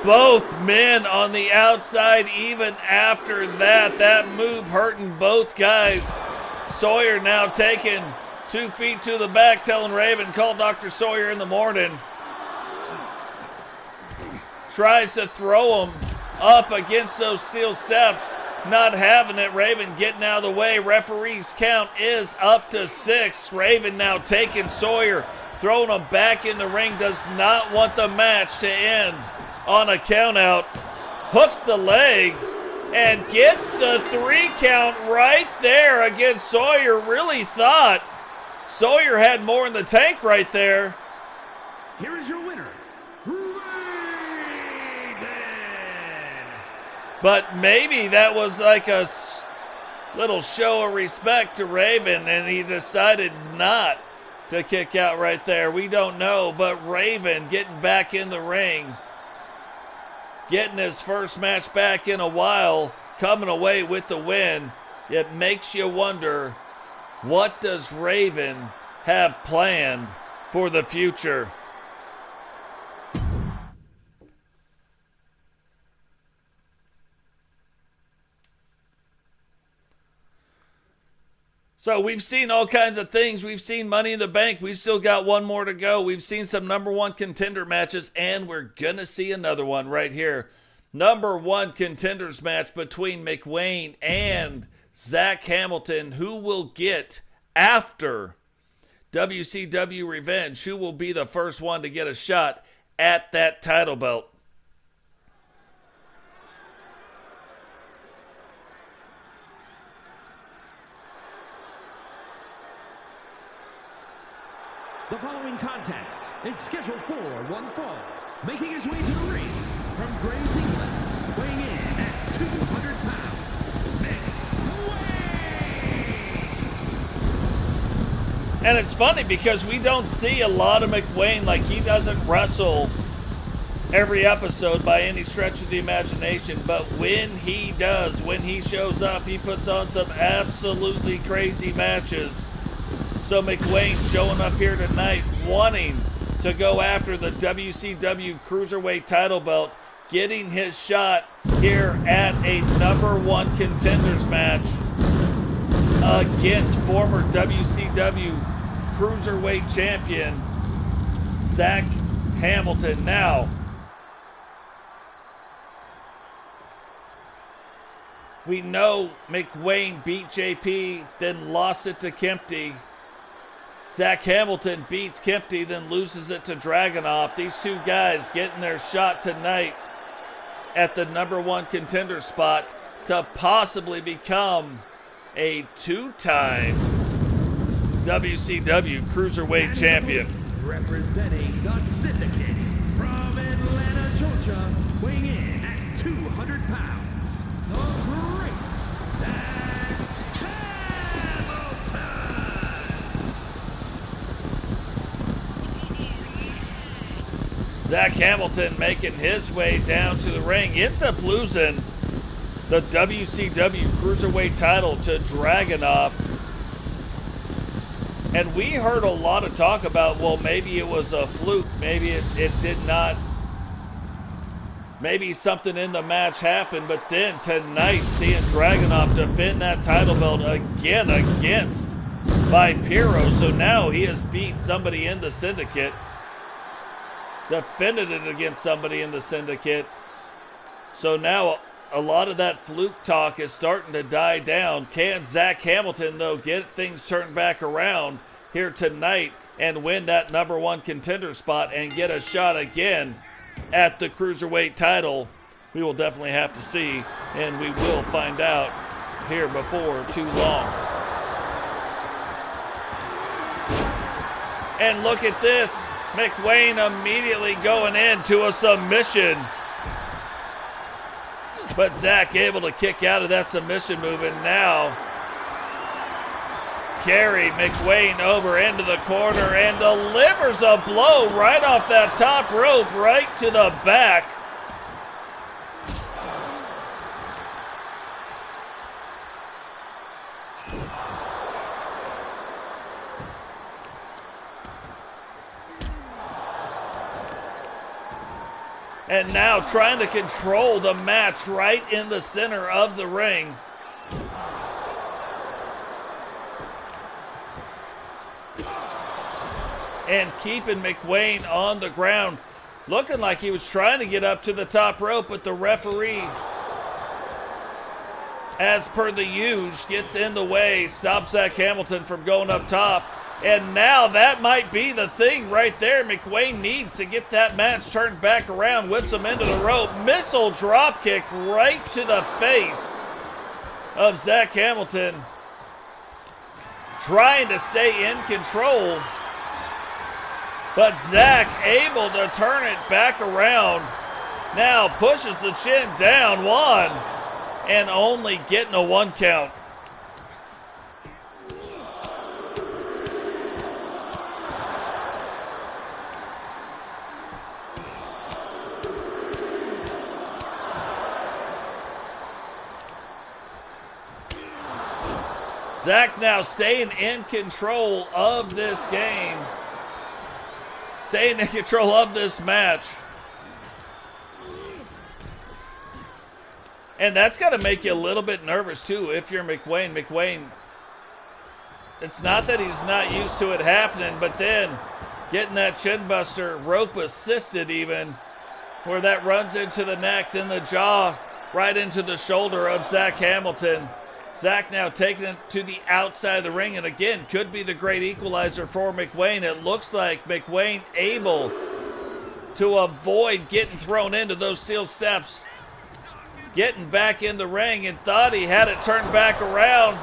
Both men on the outside even after that. That move hurting both guys. Sawyer now taking 2 feet to the back, telling Raven, call Dr. Sawyer in the morning. Tries to throw him up against those steel steps. Not having it. Raven getting out of the way. Referee's count is up to 6. Raven now taking Sawyer, throwing him back in the ring. Does not want the match to end on a count out. Hooks the leg and gets the 3 count right there against Sawyer. Really thought Sawyer had more in the tank right there. Here is your winner, Raven. But maybe that was like a little show of respect to Raven, and he decided not to kick out right there. We don't know, but Raven getting back in the ring, getting his first match back in a while, coming away with the win. It makes you wonder, what does Raven have planned for the future? So we've seen all kinds of things. We've seen Money in the Bank. We've still got one more to go. We've seen some number 1 contender matches, and we're going to see another one right here. Number 1 contenders match between McWayne and Zack Hamilton. Who will get after WCW Revenge? Who will be the first one to get a shot at that title belt. The following contest is scheduled for one fall. Making his way to the ring from Grays, England, weighing in at 200 pounds, McWayne! And it's funny because we don't see a lot of McWayne. Like, he doesn't wrestle every episode by any stretch of the imagination. But when he does, when he shows up, he puts on some absolutely crazy matches. So McWayne showing up here tonight wanting to go after the WCW Cruiserweight title belt, getting his shot here at a #1 contenders match against former WCW Cruiserweight champion Zack Hamilton. Now, we know McWayne beat JP, then lost it to Kempty. Zack Hamilton beats Kempty, then loses it to Dragonuv. These two guys getting their shot tonight at the #1 contender spot to possibly become a two-time WCW Cruiserweight champion. Representing the Syndicate from Atlanta, Georgia, weighing in at 200 pounds, the great Zack Hamilton! Zack Hamilton making his way down to the ring. Ends up losing the WCW Cruiserweight title to Dragonuv. And we heard a lot of talk about, well, maybe it was a fluke. Maybe it did not. Maybe something in the match happened. But then tonight, seeing Dragonuv defend that title belt again against Vipero. So now he has beat somebody in the Syndicate. Defended it against somebody in the Syndicate. So now a lot of that fluke talk is starting to die down. Can Zack Hamilton, though, get things turned back around here tonight and win that #1 contender spot and get a shot again at the Cruiserweight title? We will definitely have to see, and we will find out here before too long. And look at this. McWayne immediately going into a submission. But Zack able to kick out of that submission move, and now carry McWayne over into the corner and delivers a blow right off that top rope right to the back. And now trying to control the match right in the center of the ring. And keeping McWayne on the ground. Looking like he was trying to get up to the top rope, but the referee, as per the usual, gets in the way, stops Zack Hamilton from going up top. And now that might be the thing right there. McWayne needs to get that match turned back around, whips him into the rope. Missile drop kick right to the face of Zack Hamilton. Trying to stay in control. But Zack able to turn it back around. Now pushes the chin down, one, and only getting a 1 count. Zack now staying in control of this game. Staying in control of this match. And that's got to make you a little bit nervous too if you're McWayne. McWayne, it's not that he's not used to it happening, but then getting that chin buster, rope assisted even, where that runs into the neck, then the jaw right into the shoulder of Zack Hamilton. Zack now taking it to the outside of the ring, and again, could be the great equalizer for McWayne. It looks like McWayne able to avoid getting thrown into those steel steps. Getting back in the ring and thought he had it turned back around,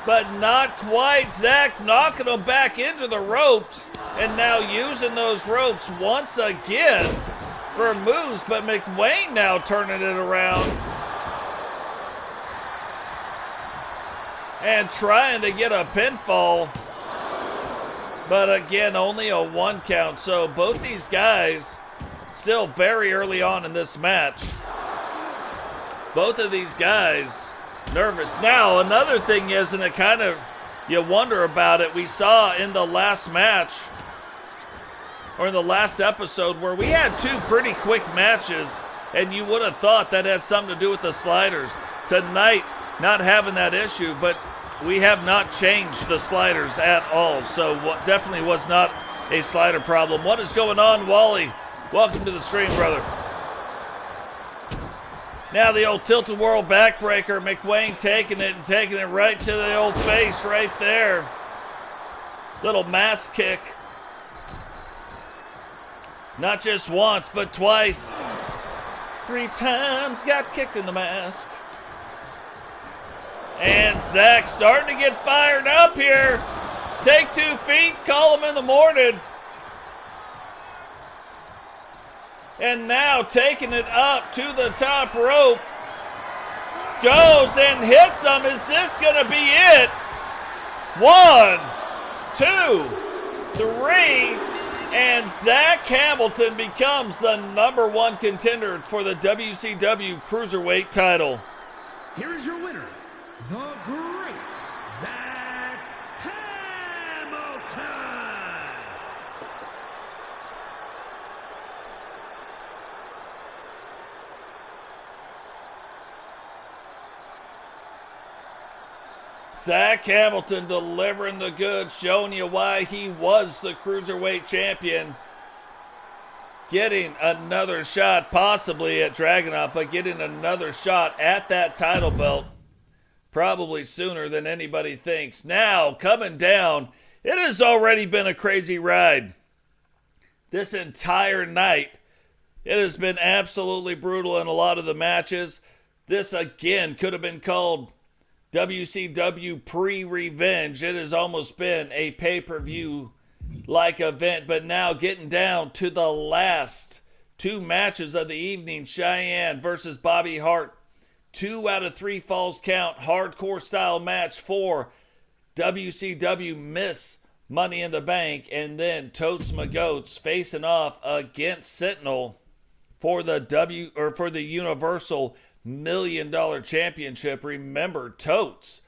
but not quite. Zack knocking him back into the ropes and now using those ropes once again for moves, but McWayne now turning it around and trying to get a pinfall, but again, only a 1 count. So both these guys still very early on in this match. Both of these guys nervous. Now, another thing is, and it kind of, you wonder about it, we saw in the last match, or in the last episode, where we had 2 pretty quick matches, and you would have thought that had something to do with the sliders. Tonight, not having that issue, but we have not changed the sliders at all, so definitely was not a slider problem. What is going on, Wally? Welcome to the stream, brother. Now the old tilt-a-whirl backbreaker, McWayne taking it right to the old face right there. Little mask kick. Not just once, but twice. 3 times got kicked in the mask. And Zack starting to get fired up here. Take 2 feet, call him in the morning. And now taking it up to the top rope. Goes and hits him. Is this going to be it? 1, 2, 3. And Zack Hamilton becomes the #1 contender for the WCW Cruiserweight title. Here is your winner, the great Zack Hamilton. Zack Hamilton delivering the goods, showing you why he was the Cruiserweight champion. Getting another shot, possibly at Dragonuv, but getting another shot at that title belt probably sooner than anybody thinks. Now, coming down, it has already been a crazy ride. This entire night, it has been absolutely brutal in a lot of the matches. This, again, could have been called WCW pre-revenge. It has almost been a pay-per-view-like event, but now getting down to the last 2 matches of the evening. Shyanne versus Bobbi Hart. 2 out of 3 falls count. Hardcore style match for WCW Miss Money in the Bank. And then Totes McGoats facing off against Sentinel for the Universal $1 Million Championship. Remember, Totes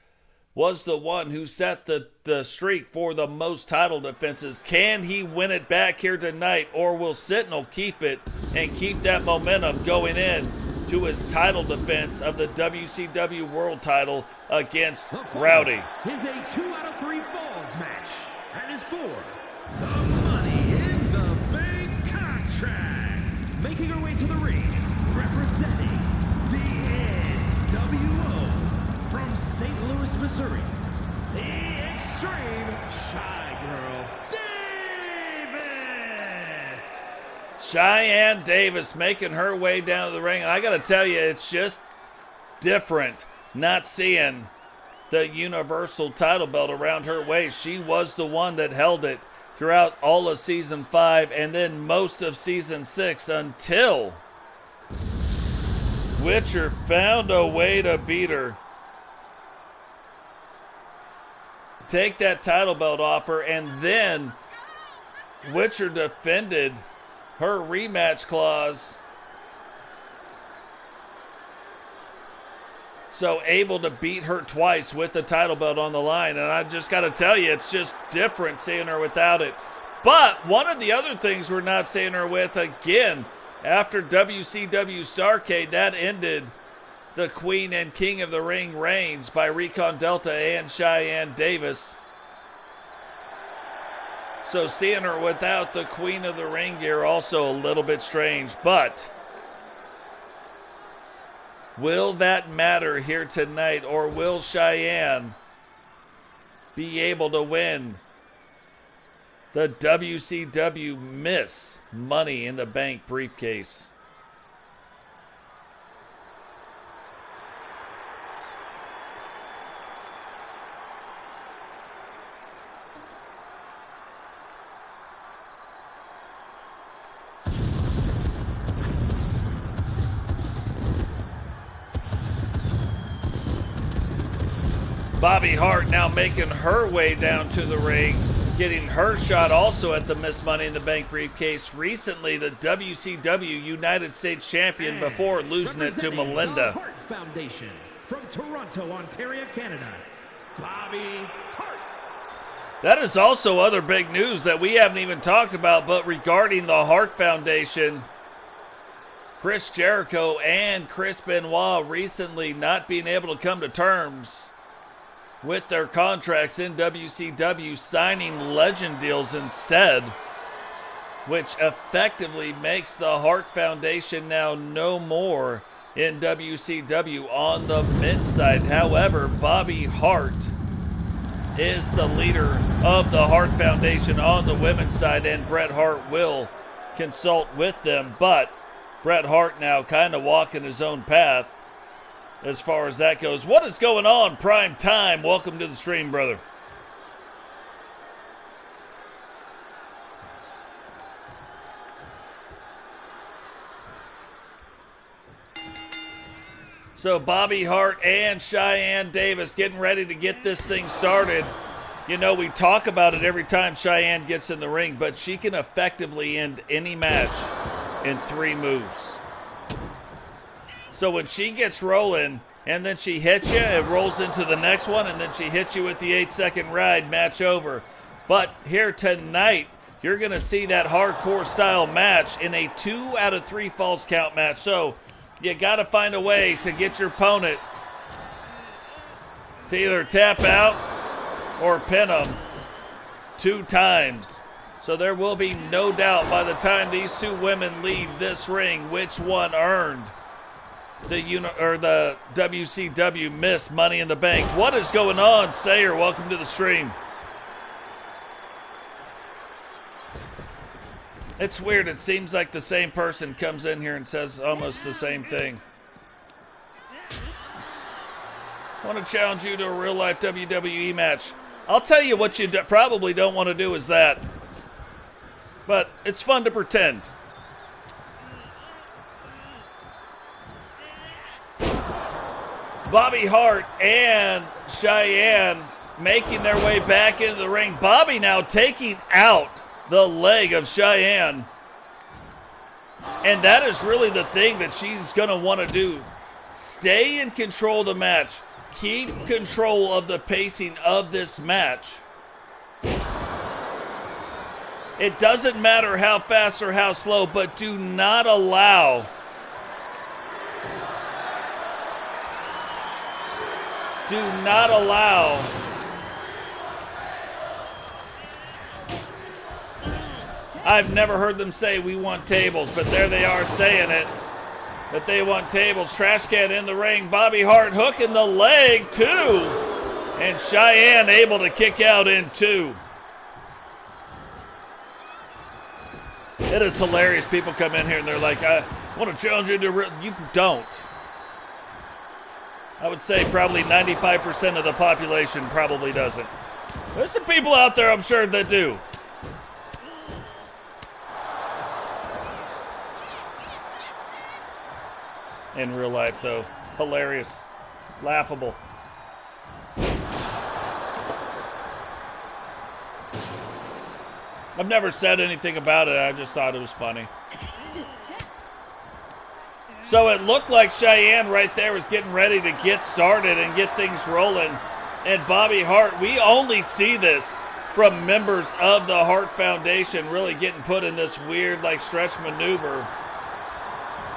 was the one who set the streak for the most title defenses. Can he win it back here tonight, or will Sentinel keep it and keep that momentum going in to his title defense of the WCW World title against Rowdy? Is a 2 out of 3 falls match, and is for the Money in the Bank contract. Making her way to the ring, representing from St. Louis, Missouri, the Extreme Shy Girl, Davis. Cheyenne Davis making her way down to the ring. I got to tell you, it's just different not seeing the Universal title belt around her waist. She was the one that held it throughout all of Season 5 and then most of Season 6 until Witcher found a way to beat her. Take that title belt off her, and then Witcher defended her rematch clause. So able to beat her twice with the title belt on the line. And I just got to tell you, it's just different seeing her without it. But one of the other things we're not seeing her with, again, after WCW Starrcade, that ended the Queen and King of the Ring reigns by Recon Delta and Cheyenne Davis. So seeing her without the Queen of the Ring gear also a little bit strange. But will that matter here tonight, or will Cheyenne be able to win the WCW Miss Money in the Bank briefcase. Bobbi Hart now making her way down to the ring, getting her shot also at the Miss Money in the Bank briefcase. Recently, the WCW United States Champion before losing it to Melinda. The Hart Foundation from Toronto, Ontario, Canada, Bobbi Hart. That is also other big news that we haven't even talked about, but regarding the Hart Foundation, Chris Jericho and Chris Benoit recently not being able to come to terms with their contracts in WCW, signing legend deals instead, which effectively makes the Hart Foundation now no more in WCW on the men's side. However, Bobbi Hart is the leader of the Hart Foundation on the women's side, and Bret Hart will consult with them, but Bret Hart now kind of walking his own path as far as that goes. What is going on, Prime Time? Welcome to the stream, brother. So Bobbi Hart and Shyanne Davis getting ready to get this thing started. You know, we talk about it every time Shyanne gets in the ring, but she can effectively end any match in 3 moves. So when she gets rolling and then she hits you, it rolls into the next one, and then she hits you with the 8-second ride, match over. But here tonight, you're going to see that hardcore style match in a 2 out of 3 false count match. So you got to find a way to get your opponent to either tap out or pin them 2 times. So there will be no doubt by the time these 2 women leave this ring which one earned the WCW Miss Money in the Bank. What is going on, Sawyer? Welcome to the stream. It's weird. It seems like the same person comes in here and says almost the same thing. I want to challenge you to a real-life WWE match. I'll tell you what you probably don't want to do is that. But it's fun to pretend. Bobbi Hart and Shyanne making their way back into the ring. Bobbi now taking out the leg of Shyanne. And that is really the thing that she's going to want to do. Stay in control of the match. Keep control of the pacing of this match. It doesn't matter how fast or how slow, but do not allow I've never heard them say we want tables, but there they are saying it, that they want tables. Trash can in the ring. Bobbi Hart hooking the leg too, and Shyanne able to kick out in 2. It is hilarious. People come in here and they're like, I want to challenge you to you don't. I would say probably 95% of the population probably doesn't. There's some people out there, I'm sure, that do. In real life, though, hilarious, laughable. I've never said anything about it. I just thought it was funny. So it looked like Shyanne right there was getting ready to get started and get things rolling. And Bobbi Hart, we only see this from members of the Hart Foundation really getting put in this weird like stretch maneuver.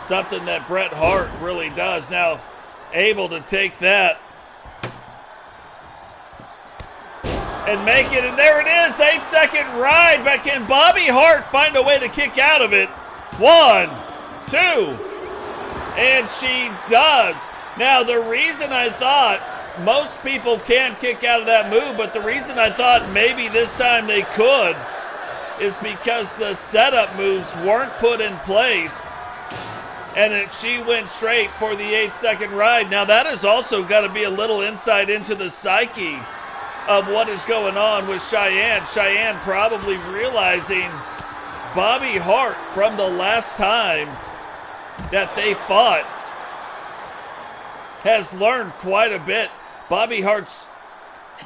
Something that Bret Hart really does. Now, able to take that and make it, and there it is, 8-second ride, but can Bobbi Hart find a way to kick out of it? 1, 2, and she does. Now, the reason I thought most people can't kick out of that move, but the reason I thought maybe this time they could is because the setup moves weren't put in place, and she went straight for the 8-second ride. Now that has also got to be a little insight into the psyche of what is going on with Shyanne. Shyanne probably realizing Bobbi Hart from the last time that they fought has learned quite a bit. Bobbi Hart's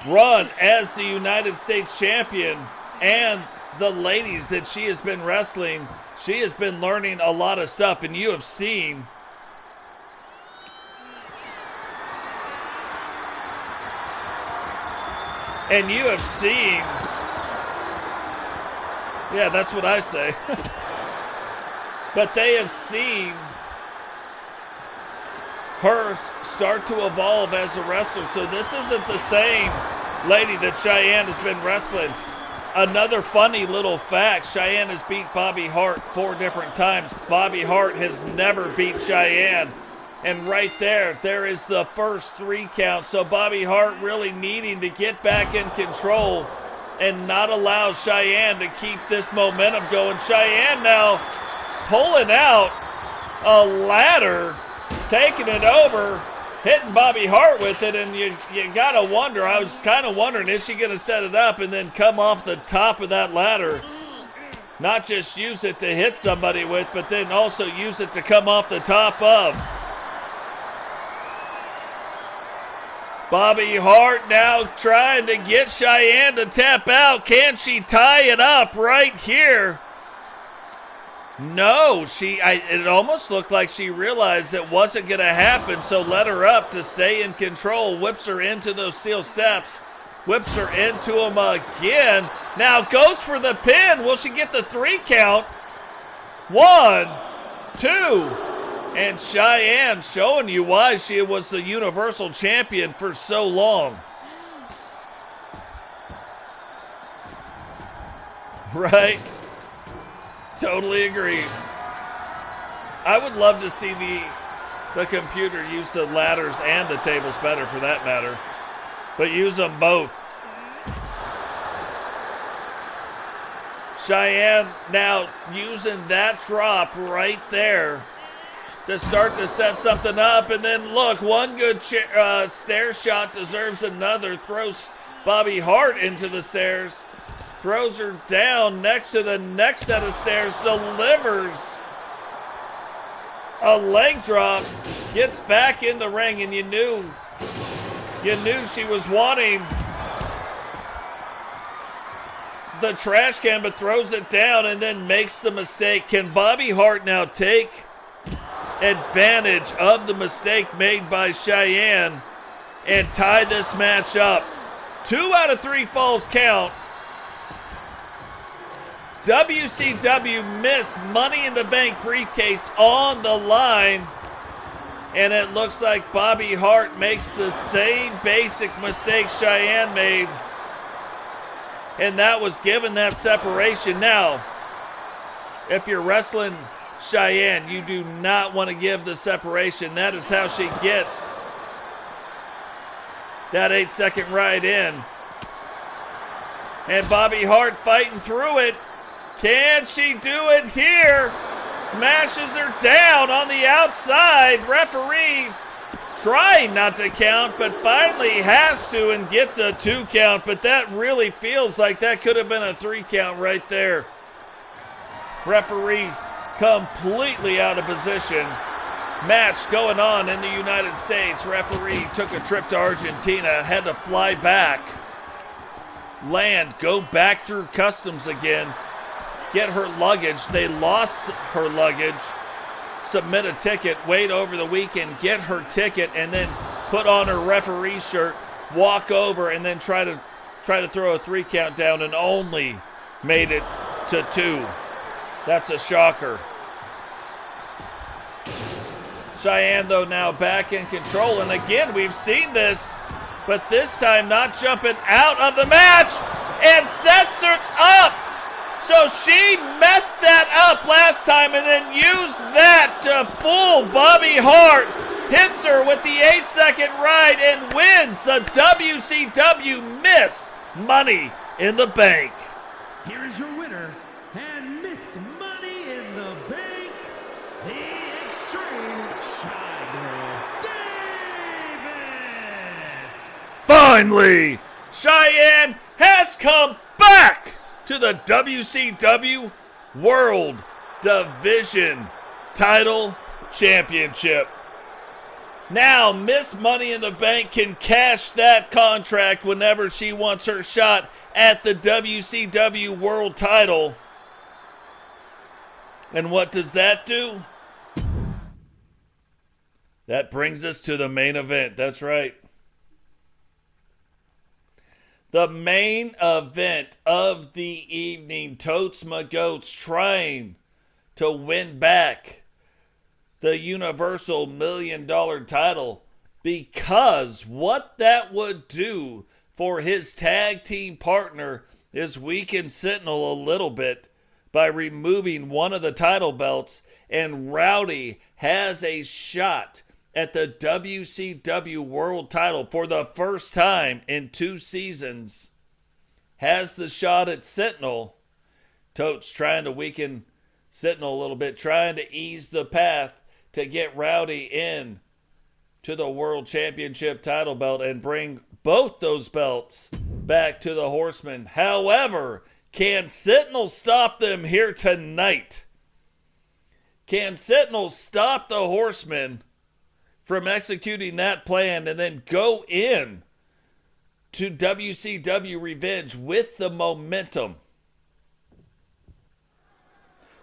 run as the United States champion and the ladies that she has been wrestling, she has been learning a lot of stuff, and you have seen yeah, that's what I say. But they have seen her start to evolve as a wrestler. So this isn't the same lady that Shyanne has been wrestling. Another funny little fact, Shyanne has beat Bobbi Hart 4 different times. Bobbi Hart has never beat Shyanne. And right there is the first 3 count. So Bobbi Hart really needing to get back in control and not allow Shyanne to keep this momentum going. Shyanne now pulling out a ladder, taking it over, hitting Bobbi Hart with it, and you gotta wonder, I was kind of wondering, is she gonna set it up and then come off the top of that ladder? Not just use it to hit somebody with, but then also use it to come off the top of. Bobbi Hart now trying to get Shyanne to tap out. Can she tie it up right here? No, it almost looked like she realized it wasn't going to happen, so let her up to stay in control. Whips her into those steel steps. Whips her into them again. Now goes for the pin. Will she get the 3 count? 1, 2. And Shyanne showing you why she was the Universal Champion for so long. Right? Totally agree. I would love to see the computer use the ladders and the tables better, for that matter. But use them both. Shyanne now using that drop right there to start to set something up. And then look, one good stair shot deserves another. Throws Bobbi Hart into the stairs. Throws her down next to the next set of stairs. Delivers a leg drop. Gets back in the ring, and you knew she was wanting the trash can, but throws it down and then makes the mistake. Can Bobbi Hart now take advantage of the mistake made by Shyanne and tie this match up? 2 out of 3 falls count. WCW Miss Money in the Bank briefcase on the line. And it looks like Bobbi Hart makes the same basic mistake Shyanne made. And that was given that separation. Now, if you're wrestling Shyanne, you do not want to give the separation. That is how she gets that 8-second ride in. And Bobbi Hart fighting through it. Can she do it here? Smashes her down on the outside. Referee trying not to count, but finally has to and gets a 2 count. But that really feels like that could have been a 3 count right there. Referee completely out of position. Match going on in the United States. Referee took a trip to Argentina, had to fly back, land, go back through customs again, get her luggage. They lost her luggage. Submit a ticket, wait over the weekend, get her ticket, and then put on her referee shirt, walk over, and then try to throw a 3 count down, and only made it to 2. That's a shocker. Shyanne, though, now back in control, and again, we've seen this, but this time not jumping out of the match, and sets her up. So she messed that up last time and then used that to fool Bobbi Hart. Hits her with the 8-second ride and wins the WCW Miss Money in the Bank. Here is your winner, Miss Money in the Bank, the Extreme Shyanne Davis. Finally, Shyanne has come back to the WCW World Division Title Championship. Now, Miss Money in the Bank can cash that contract whenever she wants her shot at the WCW World Title. And what does that do? That brings us to the main event. That's right. The main event of the evening, Totes my Goats trying to win back the Universal $1 million title, because what that would do for his tag team partner is weaken Sentinel a little bit by removing one of the title belts, and Rowdy has a shot at the WCW World title for the first time in 2 seasons. Has the shot at Sentinel. Totes trying to weaken Sentinel a little bit, trying to ease the path to get Rowdy in to the World Championship title belt and bring both those belts back to the Horsemen. However, can Sentinel stop them here tonight? Can Sentinel stop the Horsemen from executing that plan and then go in to WCW Revenge with the momentum?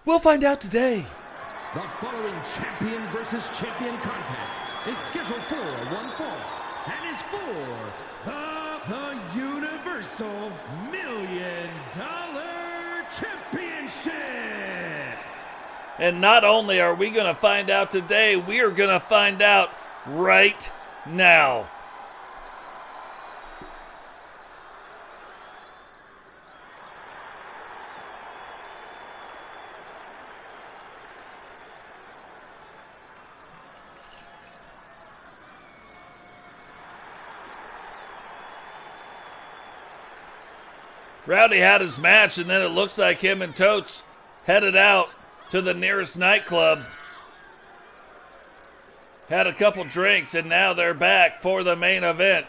We'll find out today. The following champion versus champion contest is scheduled for one fall and is for the Universal $1 Million Championship. And not only are we going to find out today, we are going to find out right now. Rowdy had his match, and then it looks like him and Totes headed out to the nearest nightclub. Had a couple drinks, and now they're back for the main event.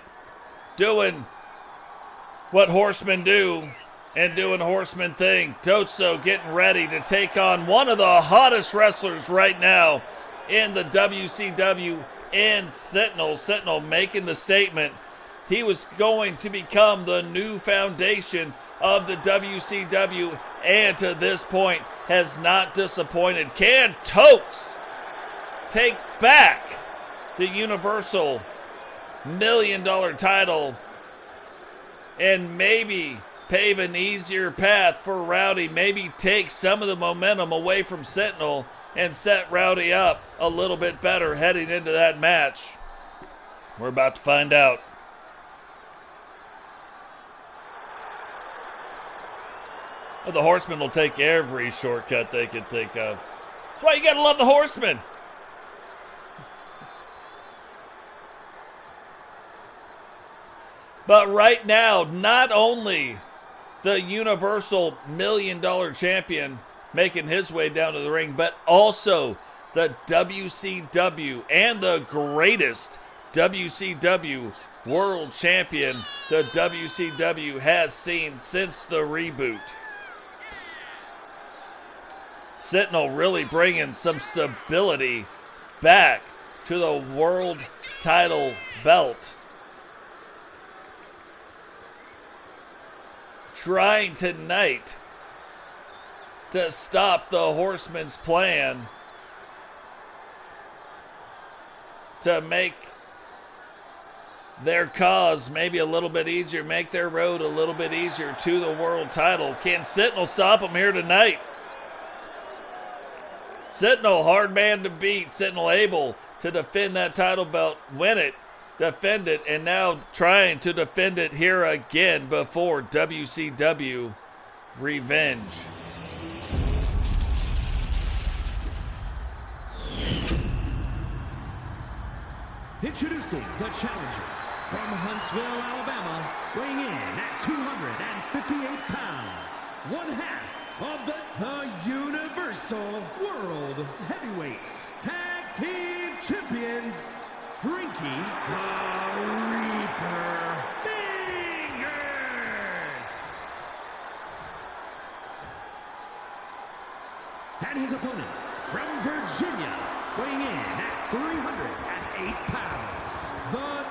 Doing what horsemen do and doing horseman thing. Totes, though, getting ready to take on one of the hottest wrestlers right now in the WCW and Sentinel. Sentinel making the statement he was going to become the new foundation of the WCW, and to this point has not disappointed. Can Totes take back the Universal $1 Million title and maybe pave an easier path for Rowdy, maybe take some of the momentum away from Sentinel and set Rowdy up a little bit better heading into that match? We're about to find out. Well, the Horsemen will take every shortcut they can think of. That's why you got to love the Horsemen. But right now, not only the Universal $1 Million champion making his way down to the ring, but also the WCW and the greatest WCW World Champion the WCW has seen since the reboot. Sentinel really bringing some stability back to the world title belt. Trying tonight to stop the Horsemen's plan to make their cause maybe a little bit easier, make their road a little bit easier to the world title. Can Sentinel stop them here tonight? Sentinel, hard man to beat. Sentinel able to defend that title belt, win it, defend it, and now trying to defend it here again before WCW Revenge. Introducing the challenger from Huntsville, Alabama, weighing in at 258 pounds, one half of the Universal World Heavyweights Tag Team Champions, Frankie the Reaper Fingers. And his opponent from Virginia, weighing in at 308 pounds, the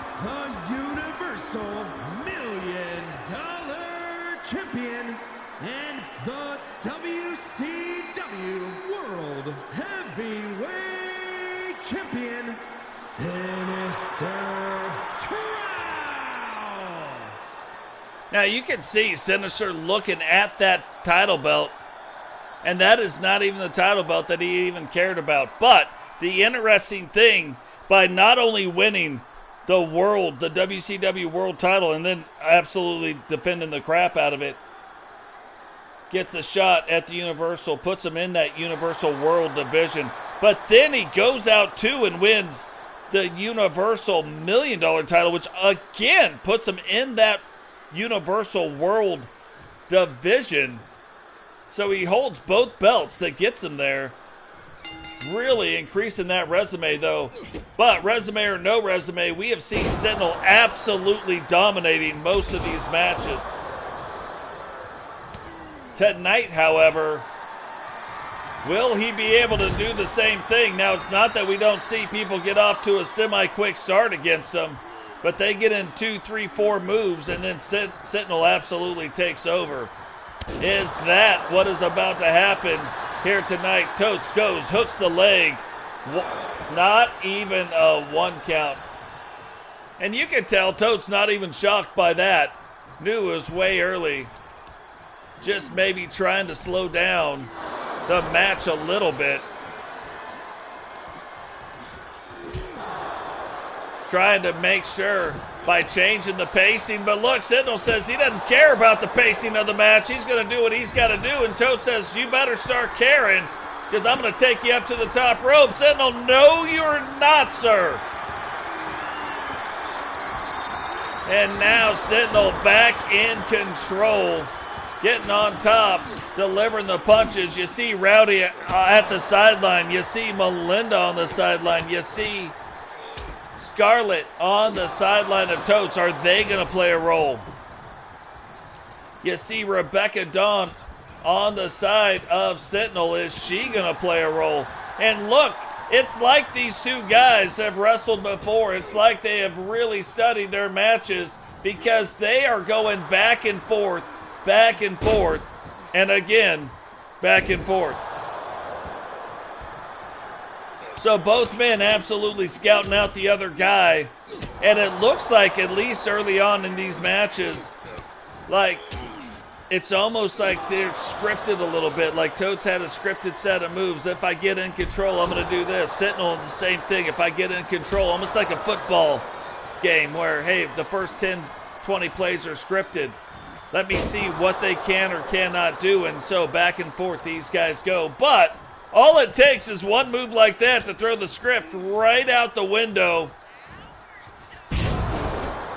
Universal $1 Million Champion and the WCW World Heavyweight Champion, Sinister Trout. Now you can see Sinister looking at that title belt, and that is not even the title belt that he even cared about. But the interesting thing, by not only winning the WCW World title, and then absolutely defending the crap out of it, gets a shot at the Universal, puts him in that Universal World division. But then he goes out too and wins the Universal $1 Million title, which again puts him in that Universal World division. So he holds both belts that gets him there. Really increasing that resume though. But resume or no resume, we have seen Sentinel absolutely dominating most of these matches. Tonight, however, will he be able to do the same thing? Now, it's not that we don't see people get off to a semi-quick start against him, but they get in 2, 3, 4 moves, and then Sentinel absolutely takes over. Is that what is about to happen here tonight? Totes goes, hooks the leg. Not even a 1 count. And you can tell Totes not even shocked by that. Knew it was way early. Just maybe trying to slow down the match a little bit. Trying to make sure by changing the pacing. But look, Sentinel says he doesn't care about the pacing of the match. He's going to do what he's got to do. And Totes says, you better start caring, because I'm going to take you up to the top rope. Sentinel, no, you're not, sir. And now Sentinel back in control. Getting on top, delivering the punches. You see Rowdy at the sideline. You see Melinda on the sideline. You see Scarlett on the sideline of Totes. Are they going to play a role? You see Rebecca Dawn on the side of Sentinel. Is she going to play a role? And look, it's like these two guys have wrestled before. It's like they have really studied their matches, because they are going back and forth, and again, back and forth. So both men absolutely scouting out the other guy. And it looks like, at least early on in these matches, like it's almost like they're scripted a little bit. Like Totes had a scripted set of moves. If I get in control, I'm going to do this. Sentinel, the same thing. If I get in control, almost like a football game where, hey, the first 10, 20 plays are scripted. Let me see what they can or cannot do. And so back and forth these guys go. But all it takes is one move like that to throw the script right out the window.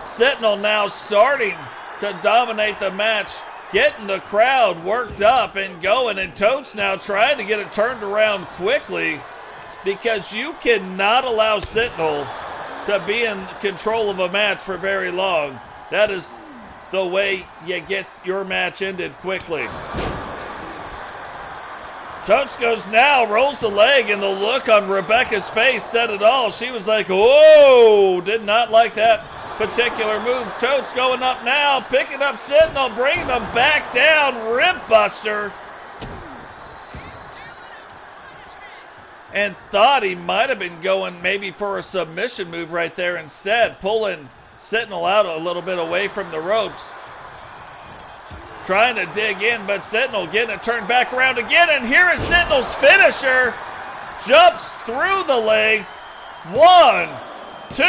Sentinel now starting to dominate the match, getting the crowd worked up and going. And Totes now trying to get it turned around quickly, because you cannot allow Sentinel to be in control of a match for very long. That is the way you get your match ended quickly. Totes goes now, rolls the leg, and the look on Rebecca's face said it all. She was like, whoa, did not like that particular move. Totes going up now, picking up Sentinel, bringing him back down, rib buster. And thought he might have been going maybe for a submission move right there, instead pulling Sentinel out a little bit away from the ropes. Trying to dig in, but Sentinel getting it turned back around again. And here is Sentinel's finisher. Jumps through the leg. 1, 2.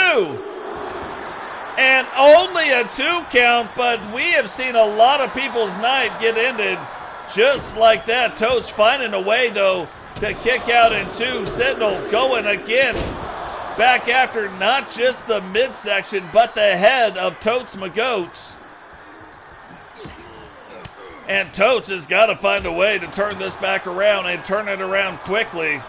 And only a 2 count, but we have seen a lot of people's night get ended just like that. Totes finding a way, though, to kick out in 2. Sentinel going again. Back after not just the midsection, but the head of Totes McGoats. And Totes has got to find a way to turn this back around and turn it around quickly.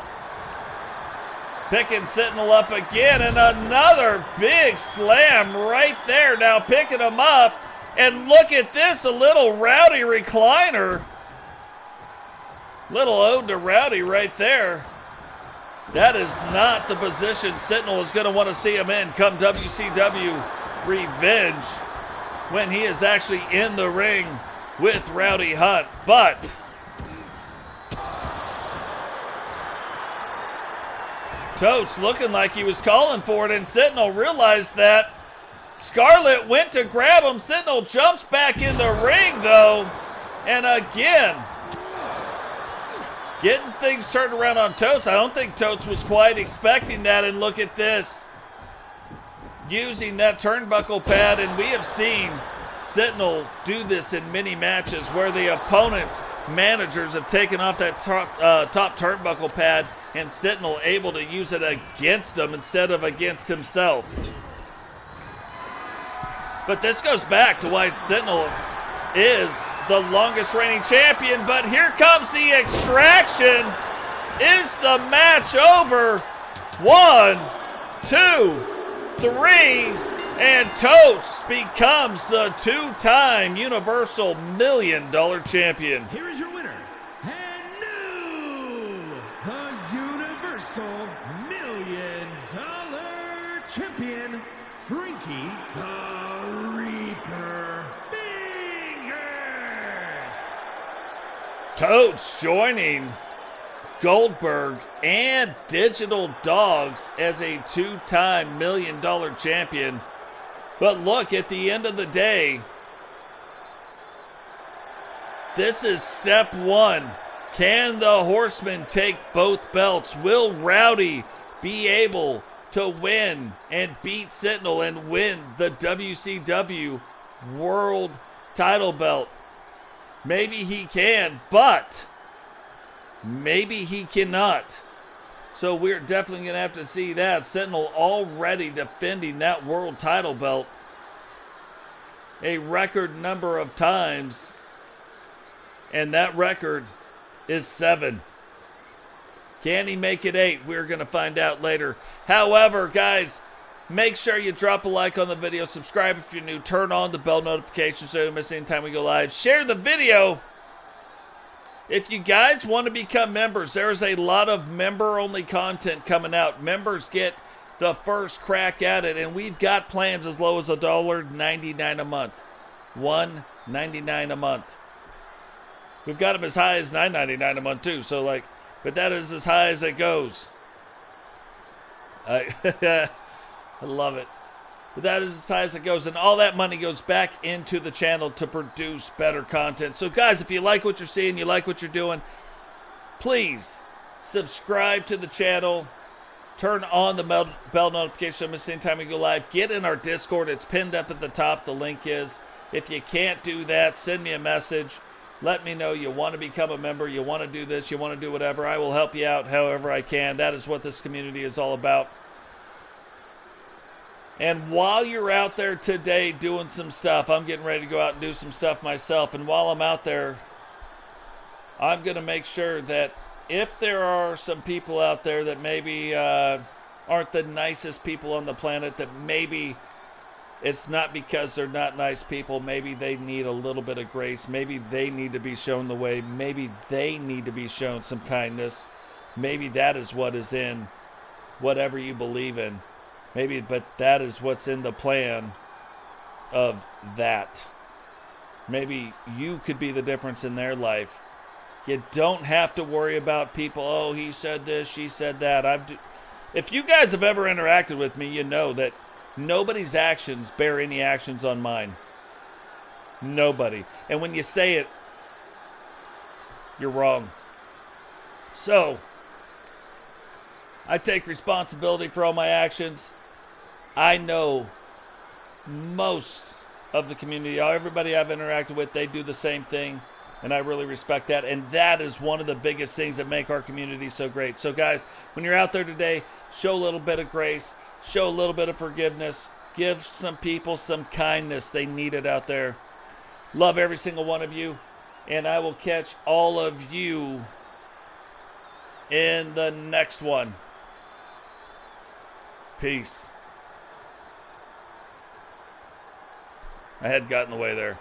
Picking Sentinel up again, and another big slam right there. Now picking him up, and look at this, a little Rowdy recliner. Little ode to Rowdy right there. That is not the position Sentinel is going to want to see him in come WCW Revenge, when he is actually in the ring with Rowdy Hunt. But Totes looking like he was calling for it, and Sentinel realized that. Scarlett went to grab him. Sentinel jumps back in the ring though, and again getting things turned around on Totes. I don't think Totes was quite expecting that, and look at this, using that turnbuckle pad. And we have seen Sentinel do this in many matches where the opponent's managers have taken off that top turnbuckle pad, and Sentinel able to use it against him instead of against himself. But this goes back to why Sentinel is the longest reigning champion. But here comes the extraction. Is the match over? 1, 2, 3, and Totes becomes the 2-time Universal $1 Million champion. Here is your winner, and new, the Universal $1 Million champion, Frankie the Reaper Fingers. Totes joining Goldberg and Digital Dogs as a 2-time $1 Million champion. But look, at the end of the day, this is step one. Can the Horsemen take both belts? Will Rowdy be able to win and beat Sentinel and win the WCW World title belt? Maybe he can, but maybe he cannot. So we're definitely going to have to see that. Sentinel already defending that world title belt a record number of times, and that record is 7. Can he make it 8? We're going to find out later. However, guys, make sure you drop a like on the video, subscribe if you're new, turn on the bell notification so you don't miss any time we go live, share the video. If you guys want to become members, there's a lot of member-only content coming out. Members get the first crack at it, and we've got plans as low as $1.99 a month. $1.99 a month. We've got them as high as $9.99 a month too. So but that is as high as it goes. I love it. But that is as high as it goes, and all that money goes back into the channel to produce better content. So guys, if you like what you're seeing, you like what you're doing, please subscribe to the channel, turn on the bell notification so you don't miss any time we go live, get in our Discord. It's pinned up at the top, the link is. If you can't do that, send me a message. Let me know you want to become a member, you want to do this, you want to do whatever. I will help you out however I can. That is what this community is all about. And while you're out there today doing some stuff, I'm getting ready to go out and do some stuff myself. And while I'm out there, I'm going to make sure that if there are some people out there that maybe aren't the nicest people on the planet, that maybe it's not because they're not nice people. Maybe they need a little bit of grace. Maybe they need to be shown the way. Maybe they need to be shown some kindness. Maybe that is what is in whatever you believe in. Maybe, but that is what's in the plan of that. Maybe you could be the difference in their life. You don't have to worry about people, oh, he said this, she said that. If you guys have ever interacted with me, you know that nobody's actions bear any actions on mine. Nobody. And when you say it, you're wrong. So, I take responsibility for all my actions. I know most of the community, everybody I've interacted with, they do the same thing, and I really respect that. And that is one of the biggest things that make our community so great. So guys, when you're out there today, show a little bit of grace, show a little bit of forgiveness, give some people some kindness. They need it out there. Love every single one of you. and I will catch all of you in the next one. Peace. My head got in the way there.